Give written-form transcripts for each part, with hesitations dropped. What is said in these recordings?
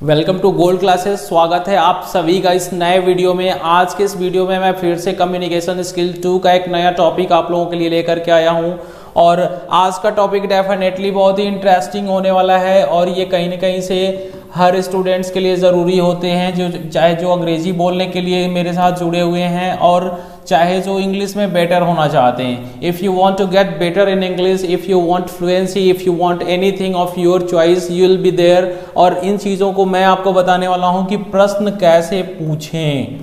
Welcome to gold classes. स्वागत है आप सभी का इस नए वीडियो में। आज के इस वीडियो में मैं फिर से कम्युनिकेशन स्किल 2 का एक नया टॉपिक आप लोगों के लिए लेकर के आया हूं और आज का टॉपिक डेफिनेटली बहुत ही इंटरेस्टिंग होने वाला है और ये कहीं ना कहीं से हर स्टूडेंट्स के लिए ज़रूरी होते हैं, जो चाहे जो अंग्रेजी बोलने के लिए मेरे साथ जुड़े हुए हैं और चाहे जो इंग्लिश में बेटर होना चाहते हैं। If you want to get better in English, if you want fluency, if you want anything of your choice, you will be there. और इन चीज़ों को मैं आपको बताने वाला हूं कि प्रश्न कैसे पूछें,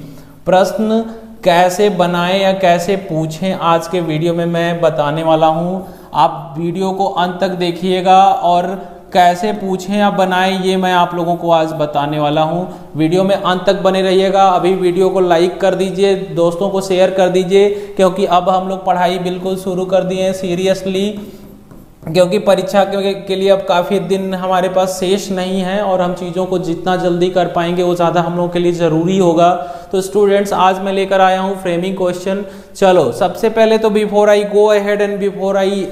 प्रश्न कैसे बनाएं या कैसे पूछें, आज के वीडियो में मैं बताने वाला हूं। आप वीडियो को अंत तक देखिएगा और कैसे पूछें या बनाएं ये मैं आप लोगों को आज बताने वाला हूं। वीडियो में अंत तक बने रहिएगा। अभी वीडियो को लाइक कर दीजिए, दोस्तों को शेयर कर दीजिए, क्योंकि अब हम लोग पढ़ाई बिल्कुल शुरू कर दिए हैं सीरियसली, क्योंकि परीक्षा के लिए अब काफ़ी दिन हमारे पास शेष नहीं है और हम चीज़ों को जितना जल्दी कर पाएंगे वो ज़्यादा हम लोगों के लिए ज़रूरी होगा। तो स्टूडेंट्स, आज मैं लेकर आया हूँ फ्रेमिंग क्वेश्चन। चलो, सबसे पहले तो before I go ahead and before I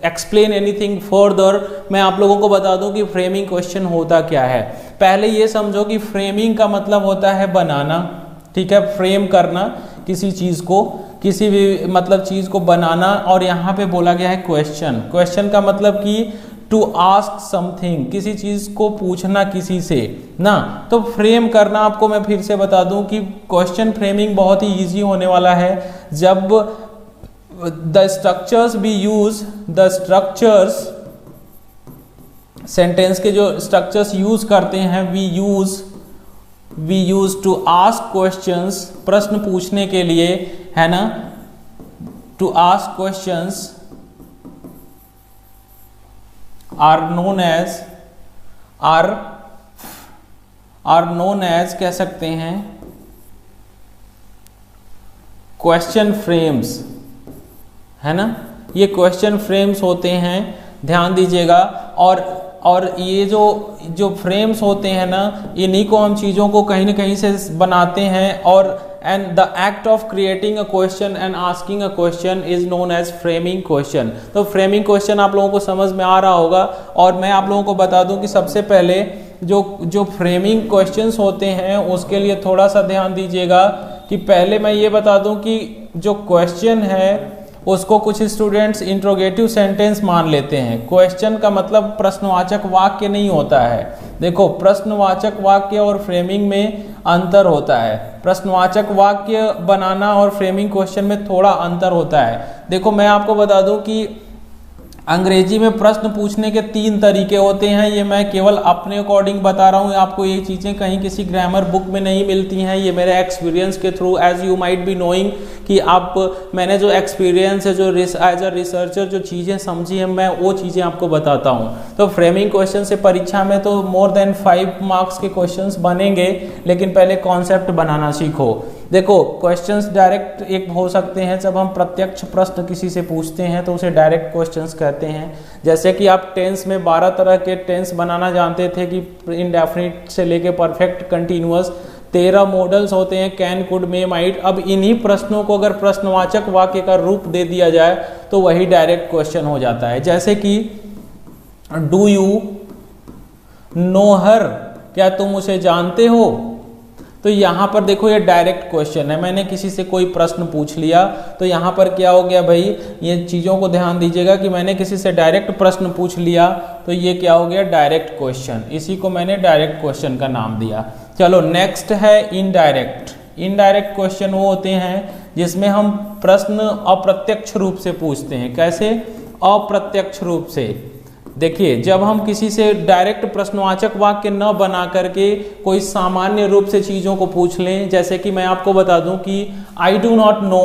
explain anything further, मैं आप लोगों को बता दूं कि फ्रेमिंग क्वेश्चन होता क्या है। पहले ये समझो कि फ्रेमिंग का मतलब होता है बनाना, ठीक है, फ्रेम करना किसी चीज़ को, किसी भी मतलब चीज़ को बनाना। और यहाँ पे बोला गया है क्वेश्चन। क्वेश्चन का मतलब कि टू आस्क समथिंग, किसी चीज़ को पूछना किसी से ना। तो फ्रेम करना, आपको मैं फिर से बता दूं कि क्वेश्चन फ्रेमिंग बहुत ही ईजी होने वाला है जब the structures we use, the structures sentence के जो स्ट्रक्चर्स यूज करते हैं, we use to ask questions, प्रश्न पूछने के लिए, है ना, to ask questions are known as कह सकते हैं क्वेश्चन फ्रेम्स, है ना। ये क्वेश्चन फ्रेम्स होते हैं, ध्यान दीजिएगा। और ये जो फ्रेम्स होते हैं ना, इन्हीं को हम चीज़ों को कहीं ना कहीं से बनाते हैं। और and the act of creating a question and asking a question is known as framing question. तो फ्रेमिंग क्वेश्चन आप लोगों को समझ में आ रहा होगा। और मैं आप लोगों को बता दूं कि सबसे पहले जो फ्रेमिंग क्वेश्चंस होते हैं उसके लिए थोड़ा सा ध्यान दीजिएगा कि पहले मैं ये बता दूं कि जो क्वेश्चन है उसको कुछ स्टूडेंट्स इंट्रोगेटिव सेंटेंस मान लेते हैं। क्वेश्चन का मतलब प्रश्नवाचक वाक्य नहीं होता है। देखो, प्रश्नवाचक वाक्य और फ्रेमिंग में अंतर होता है। प्रश्नवाचक वाक्य बनाना और फ्रेमिंग क्वेश्चन में थोड़ा अंतर होता है। देखो, मैं आपको बता दूं कि अंग्रेजी में प्रश्न पूछने के 3 तरीके होते हैं। ये मैं केवल अपने अकॉर्डिंग बता रहा हूँ, आपको ये चीज़ें कहीं किसी ग्रामर बुक में नहीं मिलती हैं। ये मेरे एक्सपीरियंस के through, as you might be knowing कि मैंने जो एक्सपीरियंस है, जो एज अ रिसर्चर जो चीज़ें समझी हैं, मैं वो चीज़ें आपको बताता हूँ। तो फ्रेमिंग क्वेश्चन से परीक्षा में तो मोर देन 5 मार्क्स के क्वेश्चंस बनेंगे, लेकिन पहले कॉन्सेप्ट बनाना सीखो। देखो, क्वेश्चंस डायरेक्ट एक हो सकते हैं, जब हम प्रत्यक्ष प्रश्न किसी से पूछते हैं तो उसे डायरेक्ट क्वेश्चंस कहते हैं। जैसे कि आप टेंस में 12 तरह के टेंस बनाना जानते थे कि इंडेफिनिट से लेके परफेक्ट, कंटिन्यूअस, 13 मॉडल्स होते हैं, कैन, कुड, मे, माइट। अब इन्हीं प्रश्नों को अगर प्रश्नवाचक वाक्य का रूप दे दिया जाए तो वही डायरेक्ट क्वेश्चन हो जाता है। जैसे कि डू यू नो हर, क्या तुम उसे जानते हो। तो यहाँ पर देखो, ये डायरेक्ट क्वेश्चन है। मैंने किसी से कोई प्रश्न पूछ लिया तो यहाँ पर क्या हो गया भाई, ये चीज़ों को ध्यान दीजिएगा कि मैंने किसी से डायरेक्ट प्रश्न पूछ लिया तो ये क्या हो गया, डायरेक्ट क्वेश्चन। इसी को मैंने डायरेक्ट क्वेश्चन का नाम दिया। चलो, नेक्स्ट है इनडायरेक्ट। इनडायरेक्ट क्वेश्चन वो होते हैं जिसमें हम प्रश्न अप्रत्यक्ष रूप से पूछते हैं। कैसे? अप्रत्यक्ष रूप से। देखिए, जब हम किसी से डायरेक्ट प्रश्नवाचक वाक्य न बना करके कोई सामान्य रूप से चीज़ों को पूछ लें, जैसे कि मैं आपको बता दूं कि आई डू नॉट नो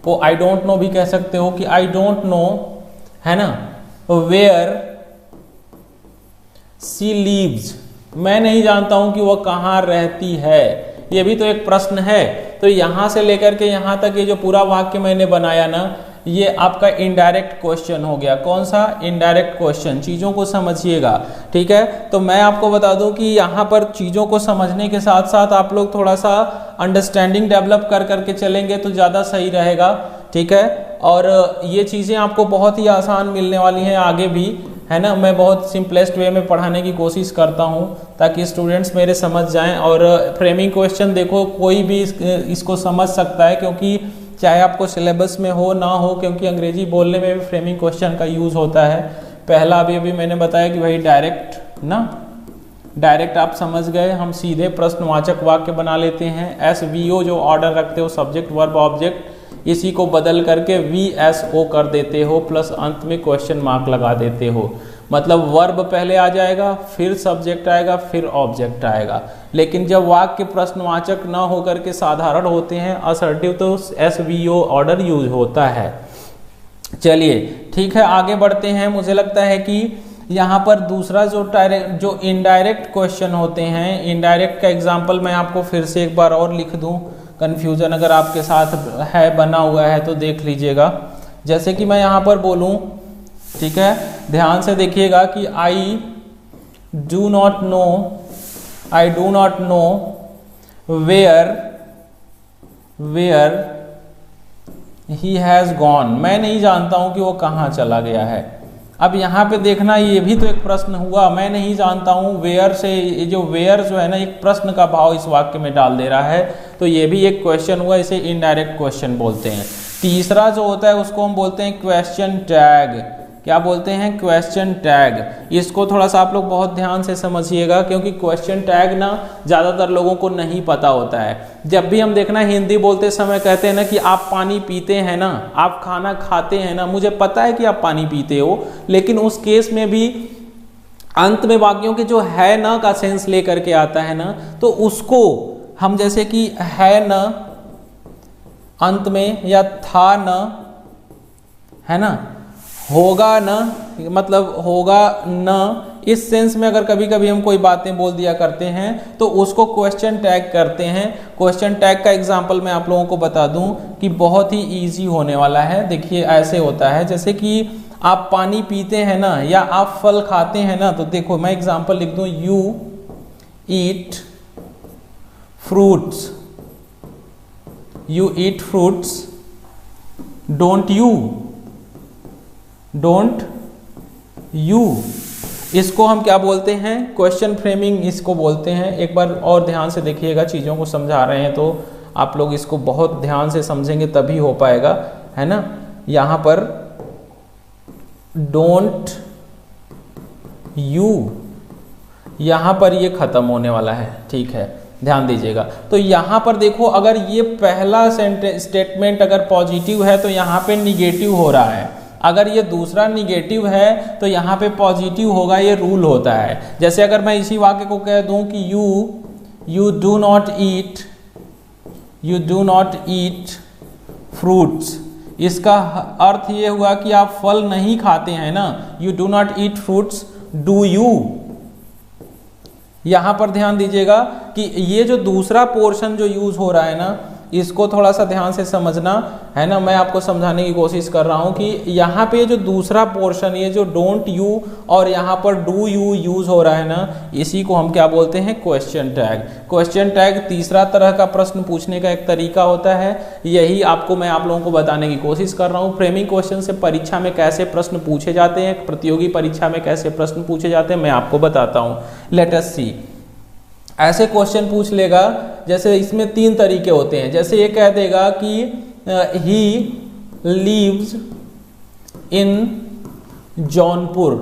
को आई डोंट नो भी कह सकते हो कि आई डोंट नो, है ना, वेयर सी लीव्स, मैं नहीं जानता हूं कि वह कहाँ रहती है। ये भी तो एक प्रश्न है। तो यहां से लेकर के यहां तक ये जो पूरा वाक्य मैंने बनाया ना, ये आपका इनडायरेक्ट क्वेश्चन हो गया। कौन सा? Indirect question. चीज़ों को समझिएगा, ठीक है। तो मैं आपको बता दूं कि यहाँ पर चीज़ों को समझने के साथ साथ आप लोग थोड़ा सा अंडरस्टैंडिंग डेवलप कर करके चलेंगे तो ज़्यादा सही रहेगा, ठीक है। और ये चीज़ें आपको बहुत ही आसान मिलने वाली हैं आगे भी। है ना, मैं बहुत सिंपलेस्ट वे में पढ़ाने की कोशिश करता हूँ ताकि स्टूडेंट्स मेरे समझ जाएं। और फ्रेमिंग क्वेश्चन देखो कोई भी इसको समझ सकता है, क्योंकि चाहे आपको सिलेबस में हो ना हो, क्योंकि अंग्रेजी बोलने में भी फ्रेमिंग क्वेश्चन का यूज़ होता है। पहला अभी मैंने बताया कि भाई डायरेक्ट आप समझ गए, हम सीधे प्रश्नवाचक वाक्य बना लेते हैं। SVO जो ऑर्डर रखते हो, सब्जेक्ट वर्ब ऑब्जेक्ट, इसी को बदल करके VSO कर देते हो, प्लस अंत में क्वेश्चन मार्क लगा देते हो। मतलब वर्ब पहले आ जाएगा, फिर सब्जेक्ट आएगा, फिर ऑब्जेक्ट आएगा। लेकिन जब वाक्य प्रश्नवाचक ना होकर के साधारण होते हैं, असर्टिव, तो SVO ऑर्डर यूज होता है। चलिए ठीक है, आगे बढ़ते हैं। मुझे लगता है कि यहाँ पर दूसरा जो इनडायरेक्ट क्वेश्चन होते हैं, इनडायरेक्ट का एग्जाम्पल मैं आपको फिर से एक बार और लिख दूँ, कन्फ्यूजन अगर आपके साथ है, बना हुआ है तो देख लीजिएगा। जैसे कि मैं यहाँ पर बोलूँ, ठीक है, ध्यान से देखिएगा कि I do not know where he has gone, मैं नहीं जानता हूँ कि वो कहाँ चला गया है। अब यहाँ पे देखना, ये भी तो एक प्रश्न हुआ, मैं नहीं जानता हूँ, वेयर से, ये जो वेयर जो है ना, एक प्रश्न का भाव इस वाक्य में डाल दे रहा है, तो ये भी एक क्वेश्चन हुआ, इसे इनडायरेक्ट क्वेश्चन बोलते हैं। तीसरा जो होता है उसको हम बोलते हैं क्वेश्चन टैग। क्या बोलते हैं? Question tag. इसको थोड़ा सा आप लोग बहुत ध्यान से समझिएगा, क्योंकि क्वेश्चन टैग ना ज़्यादातर लोगों को नहीं पता होता है। जब भी हम देखना हिंदी बोलते समय कहते हैं ना कि आप पानी पीते हैं ना, आप खाना खाते हैं ना, मुझे पता है कि आप पानी पीते हो, लेकिन उस केस में भी अंत में वाक्यों के जो है ना का सेंस लेकर के आता है ना, तो उसको हम जैसे कि है ना अंत में, या था ना, है ना, होगा ना, मतलब होगा ना, इस सेंस में अगर कभी कभी हम कोई बातें बोल दिया करते हैं तो उसको क्वेश्चन टैग करते हैं। क्वेश्चन टैग का एग्जांपल मैं आप लोगों को बता दूं कि बहुत ही इजी होने वाला है। देखिए ऐसे होता है, जैसे कि आप पानी पीते हैं ना, या आप फल खाते हैं ना, तो देखो मैं एग्जांपल लिख दूं, you eat fruits, you eat fruits, don't you, इसको हम क्या बोलते हैं? क्वेश्चन फ्रेमिंग इसको बोलते हैं। एक बार और ध्यान से देखिएगा, चीज़ों को समझा रहे हैं तो आप लोग इसको बहुत ध्यान से समझेंगे तभी हो पाएगा, है ना। यहाँ पर डोंट यू, यहाँ पर ये खत्म होने वाला है, ठीक है, ध्यान दीजिएगा। तो यहाँ पर देखो, अगर ये पहला स्टेटमेंट अगर पॉजिटिव है तो यहाँ पे निगेटिव हो रहा है, अगर ये दूसरा निगेटिव है तो यहाँ पे पॉजिटिव होगा, ये रूल होता है। जैसे अगर मैं इसी वाक्य को कह दूं कि you do not eat fruits, इसका अर्थ ये हुआ कि आप फल नहीं खाते हैं ना, you do not eat fruits, do you. यहां पर ध्यान दीजिएगा कि ये जो दूसरा पोर्शन जो यूज हो रहा है ना, इसको थोड़ा सा ध्यान से समझना, है ना। मैं आपको समझाने की कोशिश कर रहा हूं कि यहाँ पे जो दूसरा पोर्शन, ये जो डोंट यू और यहाँ पर डू यू यूज हो रहा है ना, इसी को हम क्या बोलते हैं? Question tag. क्वेश्चन टैग तीसरा तरह का प्रश्न पूछने का एक तरीका होता है, यही आपको मैं आप लोगों को बताने की कोशिश कर रहा हूँ। फ्रेमिंग क्वेश्चन से परीक्षा में कैसे प्रश्न पूछे जाते हैं, प्रतियोगी परीक्षा में कैसे प्रश्न पूछे जाते हैं, मैं आपको बताता हूँ। लेट अस सी। ऐसे क्वेश्चन पूछ लेगा, जैसे इसमें 3 तरीके होते हैं। जैसे ये कह देगा कि ही लिव्स इन जौनपुर,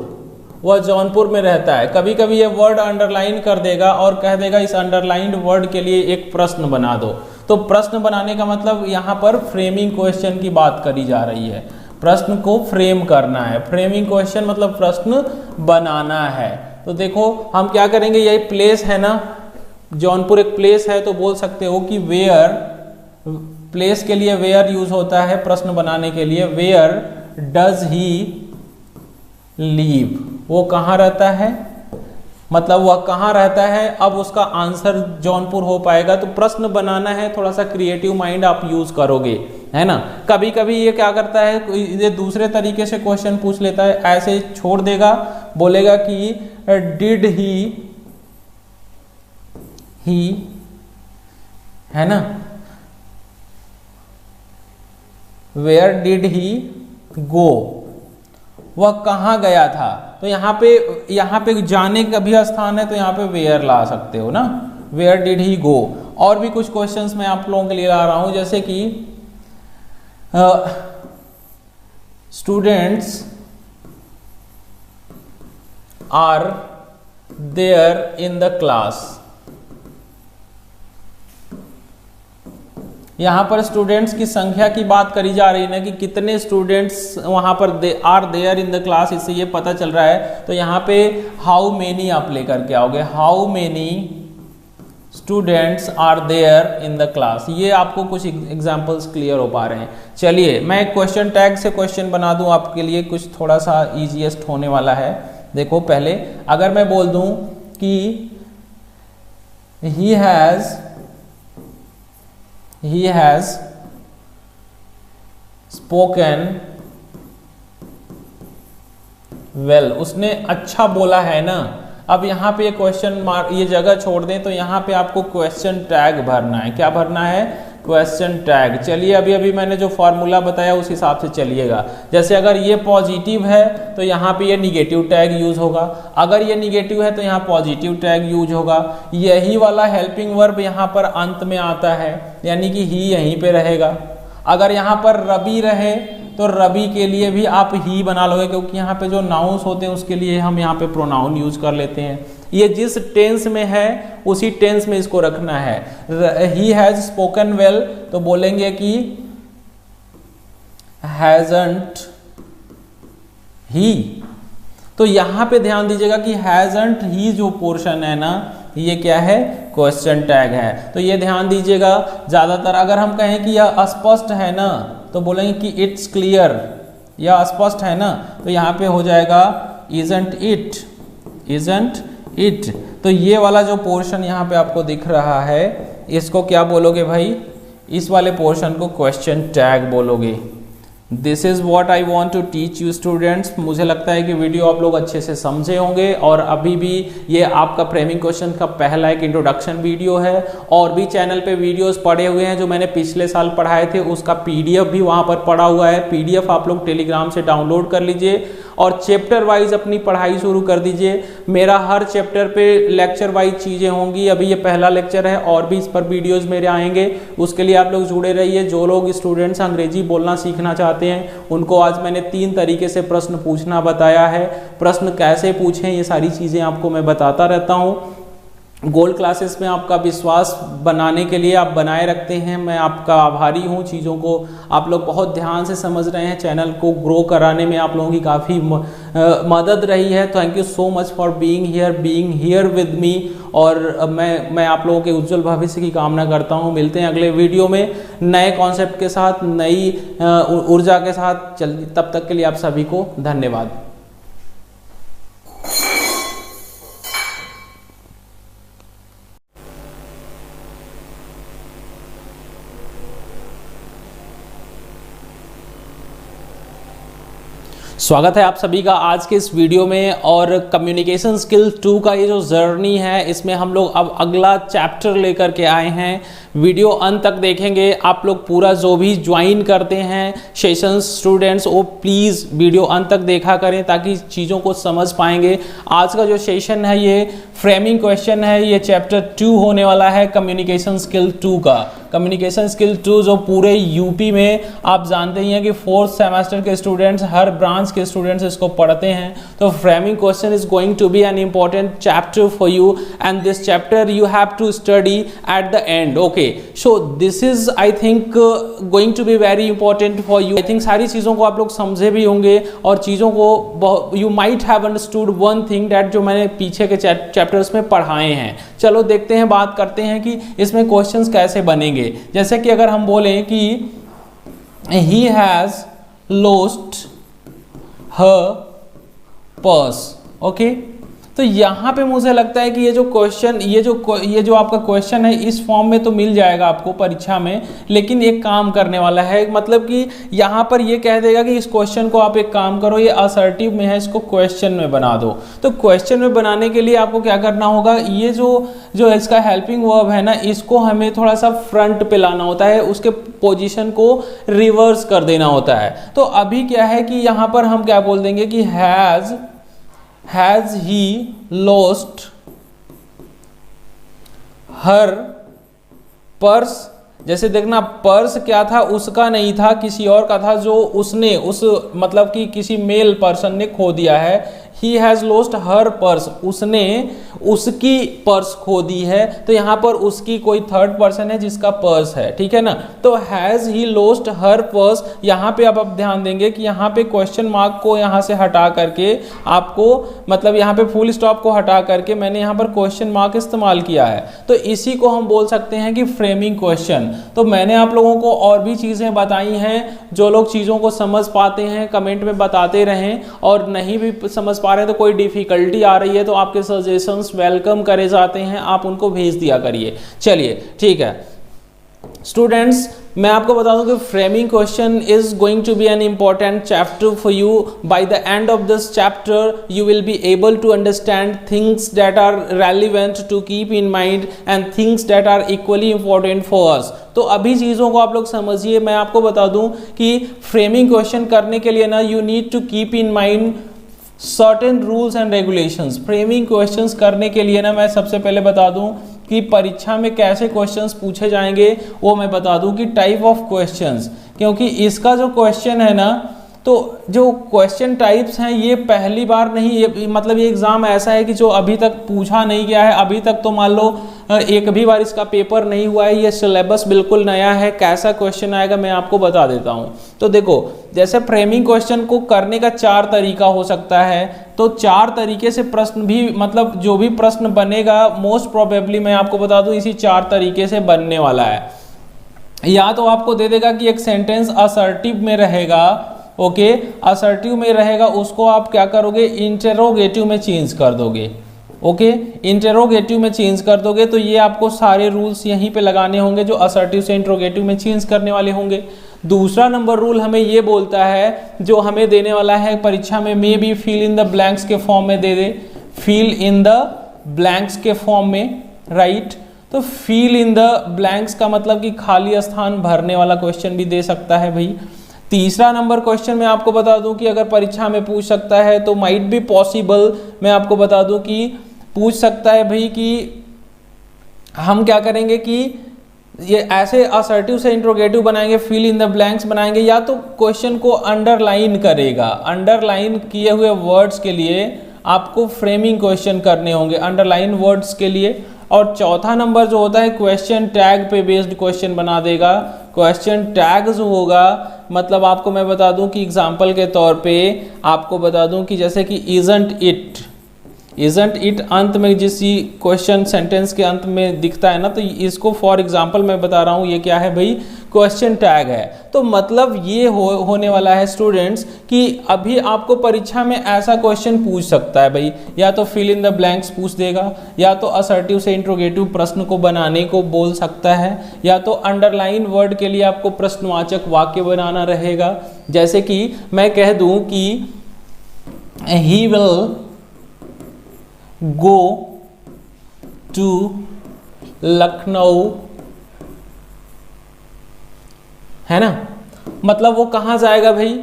वह जौनपुर में रहता है। कभी कभी ये वर्ड अंडरलाइन कर देगा और कह देगा इस अंडरलाइंड वर्ड के लिए एक प्रश्न बना दो। तो प्रश्न बनाने का मतलब यहाँ पर फ्रेमिंग क्वेश्चन की बात करी जा रही है, प्रश्न को फ्रेम करना है। फ्रेमिंग क्वेश्चन मतलब प्रश्न बनाना है। तो देखो हम क्या करेंगे, यही प्लेस है ना, जौनपुर एक प्लेस है, तो बोल सकते हो कि वेयर, प्लेस के लिए वेयर यूज होता है प्रश्न बनाने के लिए। वेयर डज ही लीव, वो कहाँ रहता है, मतलब वह कहाँ रहता है। अब उसका आंसर जौनपुर हो पाएगा। तो प्रश्न बनाना है, थोड़ा सा क्रिएटिव माइंड आप यूज करोगे, है ना। कभी कभी ये क्या करता है, ये दूसरे तरीके से क्वेश्चन पूछ लेता है, ऐसे छोड़ देगा, बोलेगा कि डिड ही, है ना, वेयर डिड ही गो, वह कहाँ गया था। तो यहाँ पे जाने का भी स्थान है, तो यहाँ पे वेयर ला सकते हो ना, वेयर डिड ही गो। और भी कुछ क्वेश्चंस मैं आप लोगों के लिए ला रहा हूं, जैसे कि students are there in the class. यहां पर स्टूडेंट्स की संख्या की बात करी जा रही है ना, कि कितने स्टूडेंट्स वहां पर are there in the class, इससे ये पता चल रहा है। तो यहाँ पे हाउ मेनी आप लेकर के आओगे, how many students are there in the class. ये आपको कुछ एग्जांपल्स क्लियर हो पा रहे हैं। चलिए मैं एक क्वेश्चन टैग से क्वेश्चन बना दूं आपके लिए, कुछ थोड़ा सा इजीएस्ट होने वाला है। देखो पहले अगर मैं बोल दूं कि he has spoken well, उसने अच्छा बोला है ना। अब यहाँ पे क्वेश्चन मार्क, ये जगह छोड़ दें, तो यहाँ पे आपको क्वेश्चन टैग भरना है। क्या भरना है? Question tag. चलिए अभी मैंने जो फॉर्मूला बताया उस हिसाब से चलिएगा। जैसे अगर ये पॉजिटिव है तो यहाँ पे ये निगेटिव टैग यूज होगा, अगर ये निगेटिव है तो यहाँ पॉजिटिव टैग यूज होगा। यही वाला हेल्पिंग वर्ब यहाँ पर अंत में आता है, यानी कि ही यहीं पे रहेगा। अगर यहाँ पर रवि रहे तो रवि के लिए भी आप ही बना लोगे, क्योंकि यहाँ पे जो नाउन्स होते हैं उसके लिए हम यहाँ पे प्रोनाउन यूज कर लेते हैं। ये जिस टेंस में है उसी टेंस में इसको रखना है। ही हैज स्पोकन वेल, तो बोलेंगे कि हैजंट ही। तो यहाँ पे ध्यान दीजिएगा कि हैजंट ही जो पोर्शन है ना, ये क्या है? क्वेश्चन टैग है। तो ये ध्यान दीजिएगा। ज्यादातर अगर हम कहें कि यह अस्पष्ट है ना, तो बोलेंगे कि इट्स क्लियर, यह अस्पष्ट है ना, तो यहाँ पे हो जाएगा इजंट इट, इजंट इट। तो ये वाला जो पोर्शन यहाँ पे आपको दिख रहा है, इसको क्या बोलोगे भाई? इस वाले पोर्शन को क्वेश्चन टैग बोलोगे। This is what I want to teach you students. मुझे लगता है कि वीडियो आप लोग अच्छे से समझे होंगे, और अभी भी ये आपका फ्रेमिंग क्वेश्चन का पहला एक इंट्रोडक्शन वीडियो है। और भी चैनल पे वीडियोस पड़े हुए हैं जो मैंने पिछले साल पढ़ाए थे, उसका पीडीएफ भी वहाँ पर पड़ा हुआ है। पीडीएफ आप लोग टेलीग्राम से डाउनलोड कर लीजिए और चैप्टर वाइज अपनी पढ़ाई शुरू कर दीजिए। मेरा हर चैप्टर पे लेक्चर वाइज चीज़ें होंगी। अभी ये पहला लेक्चर है, और भी इस पर वीडियोस मेरे आएंगे, उसके लिए आप लोग जुड़े रहिए। जो लोग स्टूडेंट्स अंग्रेजी बोलना सीखना चाहते हैं उनको आज मैंने 3 तरीके से प्रश्न पूछना बताया है। प्रश्न कैसे पूछें ये सारी चीज़ें आपको मैं बताता रहता हूँ। गोल्ड क्लासेस में आपका विश्वास बनाने के लिए आप बनाए रखते हैं, मैं आपका आभारी हूँ। चीज़ों को आप लोग बहुत ध्यान से समझ रहे हैं, चैनल को ग्रो कराने में आप लोगों की काफ़ी मदद रही है। Thank you so much for being here with me. और मैं आप लोगों के उज्जवल भविष्य की कामना करता हूँ। मिलते हैं अगले वीडियो में नए कॉन्सेप्ट के साथ, नई ऊर्जा के साथ। तब तक के लिए आप सभी को धन्यवाद। स्वागत है आप सभी का आज के इस वीडियो में। और कम्युनिकेशन स्किल 2 का ये जो जर्नी है, इसमें हम लोग अब अगला चैप्टर लेकर के आए हैं। वीडियो अंत तक देखेंगे आप लोग पूरा। जो भी ज्वाइन करते हैं सेशंस स्टूडेंट्स, वो प्लीज़ वीडियो अंत तक देखा करें ताकि चीज़ों को समझ पाएंगे। आज का जो सेशन है ये फ्रेमिंग क्वेश्चन है, ये चैप्टर 2 होने वाला है कम्युनिकेशन स्किल 2 का। कम्युनिकेशन स्किल 2 जो पूरे यूपी में आप जानते ही हैं कि 4th सेमेस्टर के स्टूडेंट्स, हर ब्रांच के स्टूडेंट्स इसको पढ़ते हैं। तो framing question is going to be an important chapter for you, and this chapter you have to study at the end. Okay, so this is I think going to be very important for you. I think सारी चीज़ों को आप लोग समझे भी होंगे, और चीज़ों को you might have understood one thing that जो मैंने पीछे के चैप्टर्स में पढ़ाए हैं। चलो देखते हैं, बात करते हैं कि इसमें क्वेश्चंस कैसे बनेंगे। जैसे कि अगर हम बोलें कि he has lost her purse, okay. तो यहाँ पे मुझे लगता है कि ये जो क्वेश्चन, ये जो आपका क्वेश्चन है इस फॉर्म में तो मिल जाएगा आपको परीक्षा में, लेकिन एक काम करने वाला है, मतलब कि यहाँ पर ये कह देगा कि इस क्वेश्चन को आप एक काम करो, ये असर्टिव में है, इसको क्वेश्चन में बना दो। तो क्वेश्चन में बनाने के लिए आपको क्या करना होगा, ये जो इसका हेल्पिंग वर्ब है ना, इसको हमें थोड़ा सा फ्रंट पे लाना होता है, उसके पोजीशन को रिवर्स कर देना होता है। तो अभी क्या है कि यहाँ पर हम क्या बोल देंगे कि has he lost her purse. जैसे देखना, पर्स क्या था, उसका नहीं था, किसी और का था, जो उसने मतलब कि किसी मेल पर्सन ने खो दिया है। He has lost her purse, उसने उसकी पर्स खो दी है। तो यहाँ पर उसकी कोई थर्ड पर्सन है जिसका पर्स है, ठीक है ना। तो has he lost her purse, यहाँ पे अब आप ध्यान देंगे कि यहाँ पे क्वेश्चन मार्क को यहाँ से हटा करके आपको, मतलब यहाँ पे फुल स्टॉप को हटा करके मैंने यहाँ पर क्वेश्चन मार्क इस्तेमाल किया है। तो इसी को हम बोल सकते हैं कि फ्रेमिंग क्वेश्चन। तो मैंने आप लोगों को और भी चीज़ें बताई हैं, जो लोग चीज़ों को समझ पाते हैं कमेंट में बताते रहें, और नहीं भी समझ पा रहे हैं तो कोई डिफिकल्टी आ रही है तो आपके सजेशंस वेलकम करे जाते हैं, आप उनको भेज दिया करिए। चलिए ठीक है स्टूडेंट्स, मैं आपको बता दूं कि framing question is going to be an important chapter for you. By the end of this chapter you will be able to understand things that are relevant to keep in mind and things that are equally important for us. तो अभी चीज़ों को आप लोग समझिए। मैं आपको बता दूं कि फ्रेमिंग क्वेश्चन करने के लिए ना, you need to keep in mind certain rules and regulations. Framing questions करने के लिए ना, मैं सबसे पहले बता दूं कि परीक्षा में कैसे क्वेश्चंस पूछे जाएंगे, वो मैं बता दूं कि टाइप ऑफ क्वेश्चंस, क्योंकि इसका जो क्वेश्चन है ना, तो जो क्वेश्चन टाइप्स हैं ये पहली बार नहीं, ये मतलब ये एग्ज़ाम ऐसा है कि जो अभी तक पूछा नहीं गया है, अभी तक तो मान लो एक भी बार इसका पेपर नहीं हुआ है, ये सिलेबस बिल्कुल नया है। कैसा क्वेश्चन आएगा मैं आपको बता देता हूँ। तो देखो, जैसे फ्रेमिंग क्वेश्चन को करने का 4 तरीका हो सकता है, तो 4 तरीके से प्रश्न भी, मतलब जो भी प्रश्न बनेगा मोस्ट प्रोबेबली मैं आपको बता दूं इसी 4 तरीके से बनने वाला है। या तो आपको दे देगा कि एक सेंटेंस असर्टिव में रहेगा, ओके, असर्टिव में रहेगा, उसको आप क्या करोगे, इंटरोगेटिव में चेंज कर दोगे, ओके, इंटरोगेटिव में चेंज कर दोगे। तो ये आपको सारे रूल्स यहीं पे लगाने होंगे जो असर्टिव से इंटरोगेटिव में चेंज करने वाले होंगे। दूसरा नंबर रूल हमें ये बोलता है, जो हमें देने वाला है परीक्षा में, maybe fill in the blanks के फॉर्म में दे दे, फिल इन द ब्लैंक्स के फॉर्म में, राइट। तो फिल इन द ब्लैंक्स का मतलब कि खाली स्थान भरने वाला क्वेश्चन भी दे सकता है भाई। तीसरा नंबर क्वेश्चन मैं आपको बता दूं कि अगर परीक्षा में पूछ सकता है तो माइट बी पॉसिबल, मैं आपको बता दूं कि पूछ सकता है भाई कि हम क्या करेंगे कि ये ऐसे असर्टिव से इंट्रोगेटिव बनाएंगे, फिल इन द ब्लैंक्स बनाएंगे, या तो क्वेश्चन को अंडरलाइन करेगा। अंडरलाइन किए हुए वर्ड्स के लिए आपको फ्रेमिंग क्वेश्चन करने होंगे, अंडरलाइन वर्ड्स के लिए। और चौथा नंबर जो होता है क्वेश्चन टैग पे बेस्ड क्वेश्चन बना देगा। क्वेश्चन टैग जो होगा, मतलब आपको मैं बता दूं कि एग्जांपल के तौर पे आपको बता दूं कि जैसे कि इजंट इट अंत में जिस क्वेश्चन सेंटेंस के अंत में दिखता है ना, तो इसको फॉर एग्जांपल मैं बता रहा हूँ, ये क्या है भाई, क्वेश्चन टैग है। तो मतलब ये होने वाला है स्टूडेंट्स कि अभी आपको परीक्षा में ऐसा क्वेश्चन पूछ सकता है भाई, या तो फिल इन द ब्लैंक्स पूछ देगा, या तो असर्टिव से इंट्रोगेटिव प्रश्न को बनाने को बोल सकता है, या तो अंडरलाइन वर्ड के लिए आपको प्रश्नवाचक वाक्य बनाना रहेगा। जैसे कि मैं कह दूं कि he will go to Lucknow, है ना, मतलब वो कहाँ जाएगा भाई,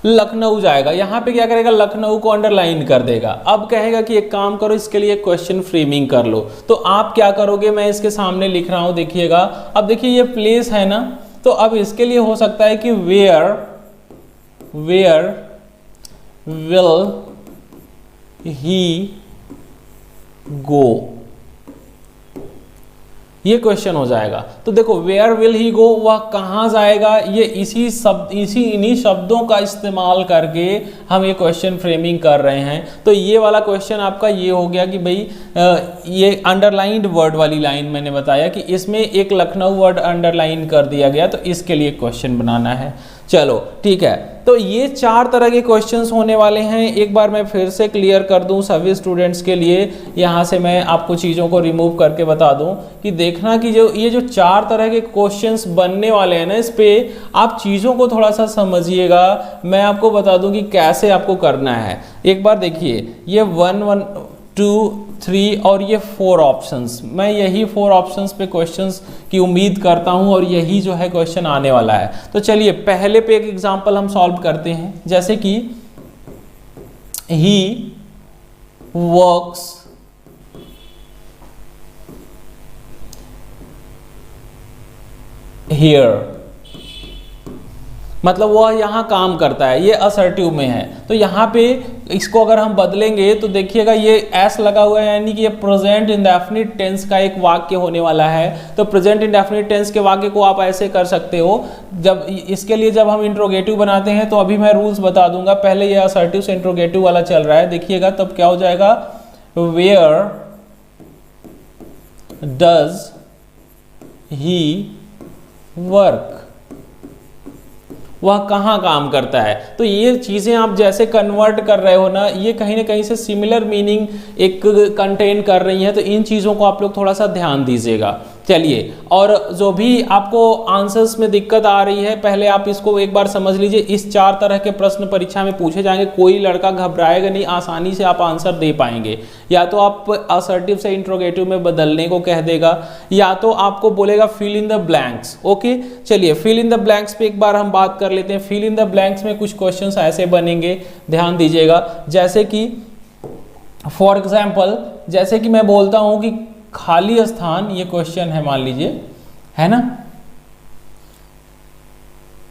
लखनऊ जाएगा। यहाँ पे क्या करेगा, लखनऊ को अंडरलाइन कर देगा। अब कहेगा कि एक काम करो, इसके लिए क्वेश्चन फ्रेमिंग कर लो। तो आप क्या करोगे, मैं इसके सामने लिख रहा हूँ, देखिएगा। अब देखिए ये प्लेस है ना, तो अब इसके लिए हो सकता है कि वेयर विल ही गो, ये क्वेश्चन हो जाएगा। तो देखो वेयर विल ही गो, वह कहाँ जाएगा, ये इन्हीं शब्दों का इस्तेमाल करके हम ये क्वेश्चन फ्रेमिंग कर रहे हैं। तो ये वाला क्वेश्चन आपका ये हो गया कि भाई ये अंडरलाइंड वर्ड वाली लाइन मैंने बताया कि इसमें एक लखनऊ वर्ड अंडरलाइन कर दिया गया, तो इसके लिए क्वेश्चन बनाना है। चलो ठीक है, तो ये 4 तरह के क्वेश्चंस होने वाले हैं। एक बार मैं फिर से क्लियर कर दूं सभी स्टूडेंट्स के लिए, यहाँ से मैं आपको चीज़ों को रिमूव करके बता दूं कि देखना कि जो ये जो 4 तरह के क्वेश्चंस बनने वाले हैं ना, इस पे आप चीज़ों को थोड़ा सा समझिएगा। मैं आपको बता दूं कि कैसे आपको करना है। एक बार देखिए, ये 1 1 2 3 और ये 4 ऑप्शंस, मैं यही 4 ऑप्शंस पे क्वेश्चंस की उम्मीद करता हूं और यही जो है क्वेश्चन आने वाला है। तो चलिए पहले पे एक एग्जांपल हम सॉल्व करते हैं, जैसे कि ही वर्क्स हियर, मतलब वह यहाँ काम करता है, ये असर्टिव में है। तो यहाँ पे इसको अगर हम बदलेंगे तो देखिएगा ये एस लगा हुआ है, यानी कि ये प्रेजेंट इंडेफिनिट टेंस का एक वाक्य होने वाला है। तो प्रेजेंट इंडेफिनिट टेंस के वाक्य को आप ऐसे कर सकते हो, जब इसके लिए जब हम इंट्रोगेटिव बनाते हैं तो अभी मैं रूल्स बता दूंगा। पहले ये असर्टिव से इंट्रोगेटिव वाला चल रहा है, देखिएगा तब क्या हो जाएगा, वेयर डज ही वर्क, वह कहाँ काम करता है। तो ये चीज़ें आप जैसे कन्वर्ट कर रहे हो ना, ये कहीं ना कहीं से सिमिलर मीनिंग एक कंटेन कर रही हैं। तो इन चीज़ों को आप लोग थोड़ा सा ध्यान दीजिएगा। चलिए, और जो भी आपको आंसर्स में दिक्कत आ रही है, पहले आप इसको एक बार समझ लीजिए। इस 4 तरह के प्रश्न परीक्षा में पूछे जाएंगे, कोई लड़का घबराएगा नहीं, आसानी से आप आंसर दे पाएंगे। या तो आप असर्टिव से इंट्रोगेटिव में बदलने को कह देगा, या तो आपको बोलेगा fill in the blanks. Okay, चलिए फिल इन द ब्लैंक्स पे एक बार हम बात कर लेते हैं। फिल इन द ब्लैंक्स में कुछ क्वेश्चंस ऐसे बनेंगे, ध्यान दीजिएगा। जैसे कि फॉर एग्जाम्पल, जैसे कि मैं बोलता हूं कि खाली स्थान, ये क्वेश्चन है मान लीजिए, है ना,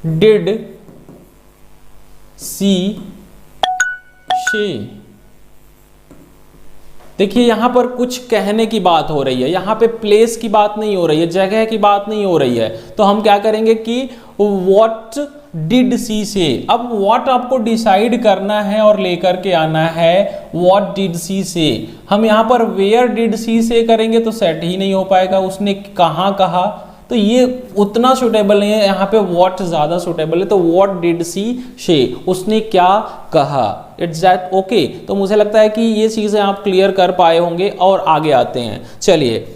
डिड सी शी। देखिए यहां पर कुछ कहने की बात हो रही है, यहां पे प्लेस की बात नहीं हो रही है, जगह की बात नहीं हो रही है। तो हम क्या करेंगे कि व्हाट डिड सी से। अब व्हाट आपको डिसाइड करना है और लेकर के आना है, व्हाट डिड सी से। हम यहाँ पर वेयर डिड सी से करेंगे तो सेट ही नहीं हो पाएगा, उसने कहाँ कहा, तो ये उतना सुटेबल नहीं है। यहाँ पे व्हाट ज़्यादा सुटेबल है, तो व्हाट डिड सी से, उसने क्या कहा। It's that okay. तो मुझे लगता है कि ये चीज़ें आप क्लियर कर पाए होंगे और आगे आते हैं। चलिए,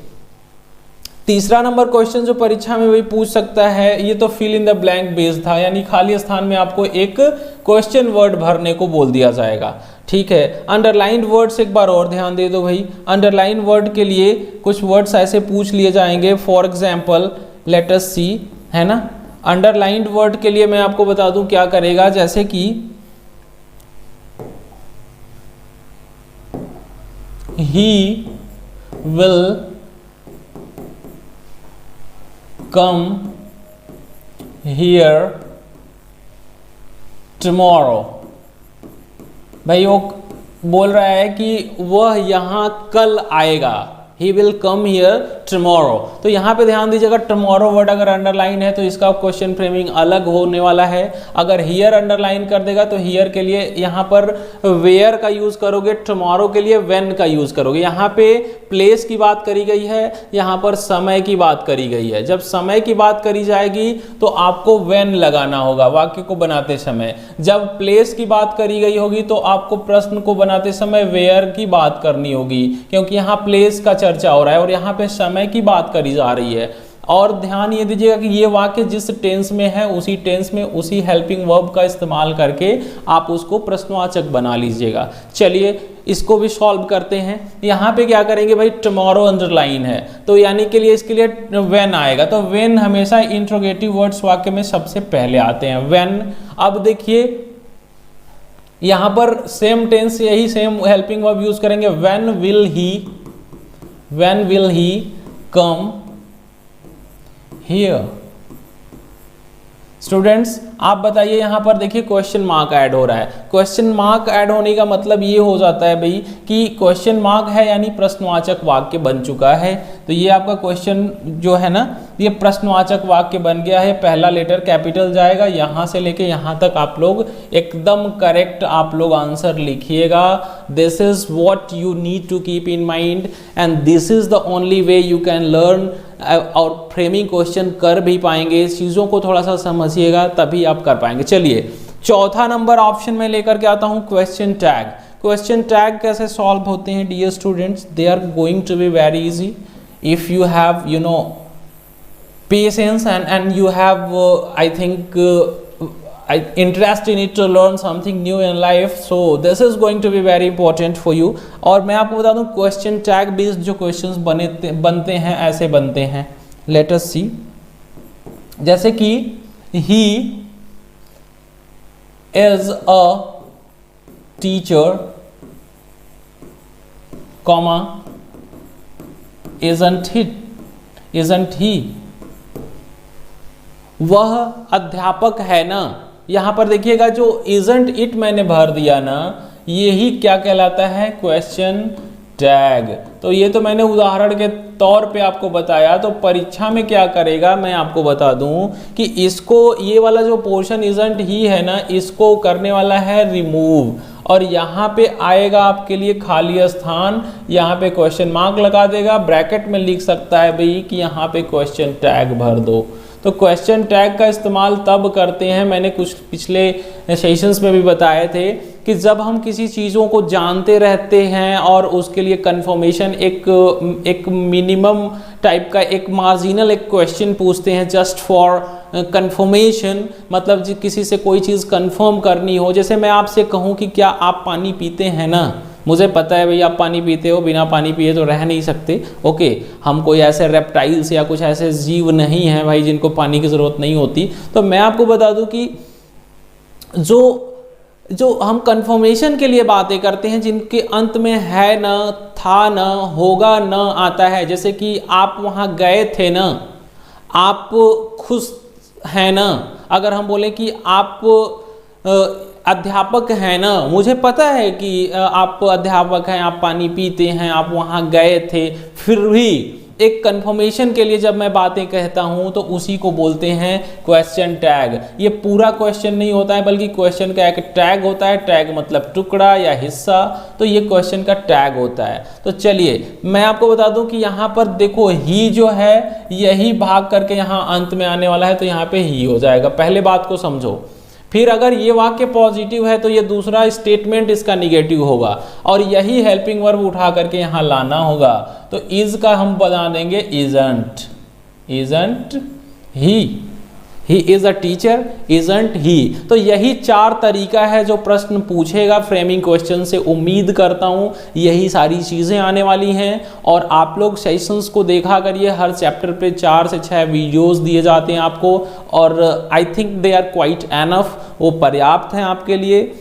तीसरा नंबर क्वेश्चन जो परीक्षा में वही पूछ सकता है, ये तो fill in the blank based था, यानी खाली स्थान में आपको एक क्वेश्चन वर्ड भरने को बोल दिया जाएगा। ठीक है, अंडरलाइंड वर्ड्स एक बार और ध्यान दे दो भाई। अंडरलाइन वर्ड के लिए कुछ वर्ड्स ऐसे पूछ लिए जाएंगे, फॉर एग्जाम्पल लेट अस सी, है ना। अंडरलाइंड वर्ड के लिए मैं आपको बता दूं क्या करेगा, जैसे कि he will come here tomorrow. भाई वो बोल रहा है कि वह यहाँ कल आएगा, he will come here tomorrow. तो यहाँ पे ध्यान दीजिएगा, टुमारो वर्ड अगर अंडरलाइन है तो इसका क्वेश्चन फ्रेमिंग अलग होने वाला है। अगर हियर अंडरलाइन कर देगा तो हियर के लिए यहाँ पर वेयर का यूज करोगे, टुमारो के लिए व्हेन का यूज करोगे। यहाँ पे प्लेस की बात करी गई है, यहाँ पर समय की बात करी गई है। जब समय की बात करी जाएगी तो आपको व्हेन लगाना होगा वाक्य को बनाते समय। जब प्लेस की बात करी गई होगी तो आपको प्रश्न को बनाते समय वेयर की बात करनी होगी, क्योंकि यहाँ प्लेस का चर्चा हो रहा है और यहाँ पे समय की बात करी जा रही है। और ध्यान ये दीजिएगा कि ये वाक्य जिस टेंस में है उसी टेंस में उसी हेल्पिंग वर्ब का इस्तेमाल करके आप उसको प्रश्नवाचक बना लीजिएगा। चलिए इसको भी सॉल्व करते हैं। यहाँ पे क्या करेंगे भाई, टुमारो अंडरलाइन है तो यानी के लिए इसके लिए व्हेन आएगा। तो व्हेन हमेशा इंट्रोगेटिव वर्ड्स वाक्य में सबसे पहले आते हैं, व्हेन। अब देखिए यहाँ पर सेम टेंस, यही सेम हेल्पिंग वर्ब यूज करेंगे, when will he come here. Students आप बताइए, यहाँ पर देखिए क्वेश्चन मार्क ऐड हो रहा है। क्वेश्चन मार्क ऐड होने का मतलब ये हो जाता है भाई कि क्वेश्चन मार्क है यानी प्रश्नवाचक वाक्य बन चुका है। तो ये आपका क्वेश्चन जो है ना, ये प्रश्नवाचक वाक्य बन गया है। पहला लेटर कैपिटल जाएगा, यहाँ से लेके यहाँ तक आप लोग एकदम करेक्ट आप लोग आंसर लिखिएगा। This is what you need to keep in mind and this is the only way you can learn. और फ्रेमिंग क्वेश्चन कर भी पाएंगे। इस चीज़ों को थोड़ा सा समझिएगा, तभी आप कर पाएंगे। चलिए चौथा नंबर ऑप्शन में लेकर के आता हूँ, क्वेश्चन टैग। क्वेश्चन टैग कैसे सॉल्व होते हैं dear students? They are going to be very easy if you have you know patience and you have I think interest in it to learn something new in life, so this is going to be very important for you। और मैं आपको बता दूं question tag based जो questions बनते हैं ऐसे बनते हैं, लेट अस सी। जैसे कि he is a teacher, comma isn't he वह अध्यापक है ना। यहां पर देखिएगा जो isn't it मैंने भर दिया ना, यही क्या कहलाता है? Question tag. तो ये तो मैंने उदाहरण के तौर पे आपको बताया, तो परीक्षा में क्या करेगा मैं आपको बता दूं कि इसको, ये वाला जो पोर्शन isn't ही है ना, इसको करने वाला है रिमूव, और यहाँ पे आएगा आपके लिए खाली स्थान, यहाँ पे क्वेश्चन मार्क लगा देगा, ब्रैकेट में लिख सकता है भाई कि यहाँ पे क्वेश्चन टैग भर दो। तो क्वेश्चन टैग का इस्तेमाल तब करते हैं, मैंने कुछ पिछले सेशंस में भी बताए थे, कि जब हम किसी चीज़ों को जानते रहते हैं और उसके लिए कंफर्मेशन एक मिनिमम टाइप का एक मार्जिनल एक क्वेश्चन पूछते हैं जस्ट फॉर कंफर्मेशन, मतलब किसी से कोई चीज़ कंफर्म करनी हो। जैसे मैं आपसे कहूँ कि क्या आप पानी पीते हैं ना, मुझे पता है भाई आप पानी पीते हो, बिना पानी पिए तो रह नहीं सकते, ओके। हम कोई ऐसे रेप्टाइल्स या कुछ ऐसे जीव नहीं हैं भाई जिनको पानी की ज़रूरत नहीं होती। तो मैं आपको बता दूं कि जो हम कंफर्मेशन के लिए बातें करते हैं जिनके अंत में है ना, था ना, होगा ना आता है, जैसे कि आप वहाँ गए थे ना, आप खुश हैं ना। अगर हम बोले कि आप अध्यापक हैं ना, मुझे पता है कि आप अध्यापक हैं, आप पानी पीते हैं, आप वहाँ गए थे, फिर भी एक कंफर्मेशन के लिए जब मैं बातें कहता हूँ तो उसी को बोलते हैं क्वेश्चन टैग। ये पूरा क्वेश्चन नहीं होता है बल्कि क्वेश्चन का एक टैग होता है, टैग मतलब टुकड़ा या हिस्सा, तो ये क्वेश्चन का टैग होता है। तो चलिए मैं आपको बता दूं कि यहाँ पर देखो ही जो है यही भाग करके यहाँ अंत में आने वाला है, तो यहाँ पे ही हो जाएगा। पहले बात को समझो, फिर अगर ये वाक्य पॉजिटिव है तो ये दूसरा स्टेटमेंट इसका निगेटिव होगा, और यही हेल्पिंग वर्ब उठा करके यहाँ लाना होगा। तो इज का हम बता देंगे isn't he is a teacher, isn't he. तो यही चार तरीका है जो प्रश्न पूछेगा फ्रेमिंग क्वेश्चन से। उम्मीद करता हूँ यही सारी चीज़ें आने वाली हैं, और आप लोग सेशंस को देखा करिए, हर चैप्टर पे 4 से 6 वीडियोस दिए जाते हैं आपको, और I think they are quite enough, वो पर्याप्त हैं आपके लिए।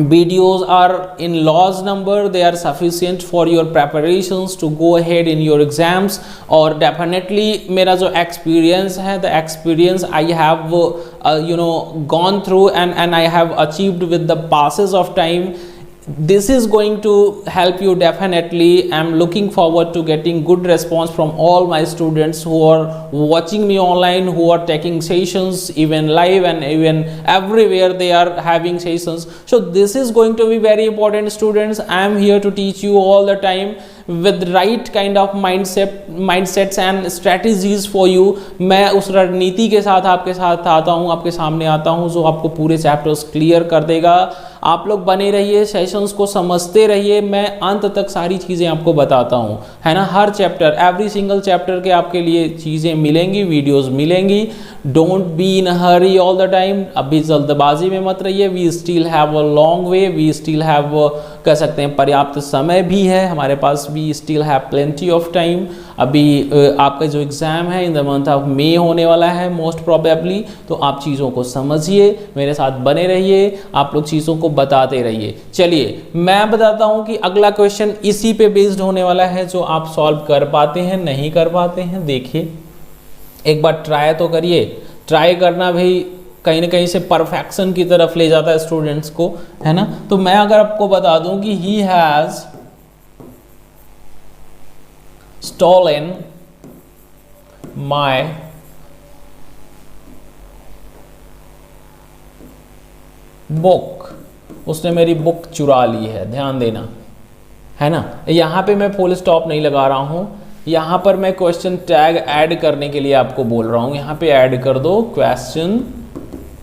Videos are in large number, they are sufficient for your preparations to go ahead in your exams। और definitely मेरा जो experience है, the experience I have gone through and I have achieved with the passes of time, this is going to help you definitely। I'm looking forward to getting good response from all my students who are watching me online, who are taking sessions even live and even everywhere they are having sessions। So this is going to be very important students। I am here to teach you all the time with right kind of mindsets and strategies for you। मैं उस रणनीति के साथ आपके साथ आता हूँ, आपके सामने आता हूँ, जो आपको पूरे चैप्टर्स क्लियर कर देगा। आप लोग बने रहिए, सेशंस को समझते रहिए, मैं अंत तक सारी चीज़ें आपको बताता हूँ, है ना। हर चैप्टर, एवरी सिंगल चैप्टर के आपके लिए चीज़ें मिलेंगी, वीडियोस मिलेंगी। Don't be in hurry all the time, अभी जल्दबाजी में मत रहिए। We still have a long way, we still have, कह सकते हैं पर्याप्त समय भी है हमारे पास, we still have plenty of time. अभी आपका जो एग्ज़ाम है in the month of May होने वाला है मोस्ट प्रोबेबली, तो आप चीज़ों को समझिए, मेरे साथ बने रहिए, आप लोग चीज़ों को बताते रहिए। चलिए मैं बताता हूँ कि अगला क्वेश्चन इसी पे बेस्ड होने वाला है, जो आप सॉल्व कर पाते हैं नहीं कर पाते हैं। देखिए एक बार ट्राई तो करिए, ट्राई करना भी कहीं ना कहीं से परफेक्शन की तरफ ले जाता है स्टूडेंट्स को, है ना। तो मैं अगर आपको बता दूं कि he has stolen my book, उसने मेरी बुक चुरा ली है, ध्यान देना, है ना। यहाँ पे मैं फुल स्टॉप नहीं लगा रहा हूँ, यहाँ पर मैं क्वेश्चन टैग ऐड करने के लिए आपको बोल रहा हूँ। यहाँ पे ऐड कर दो question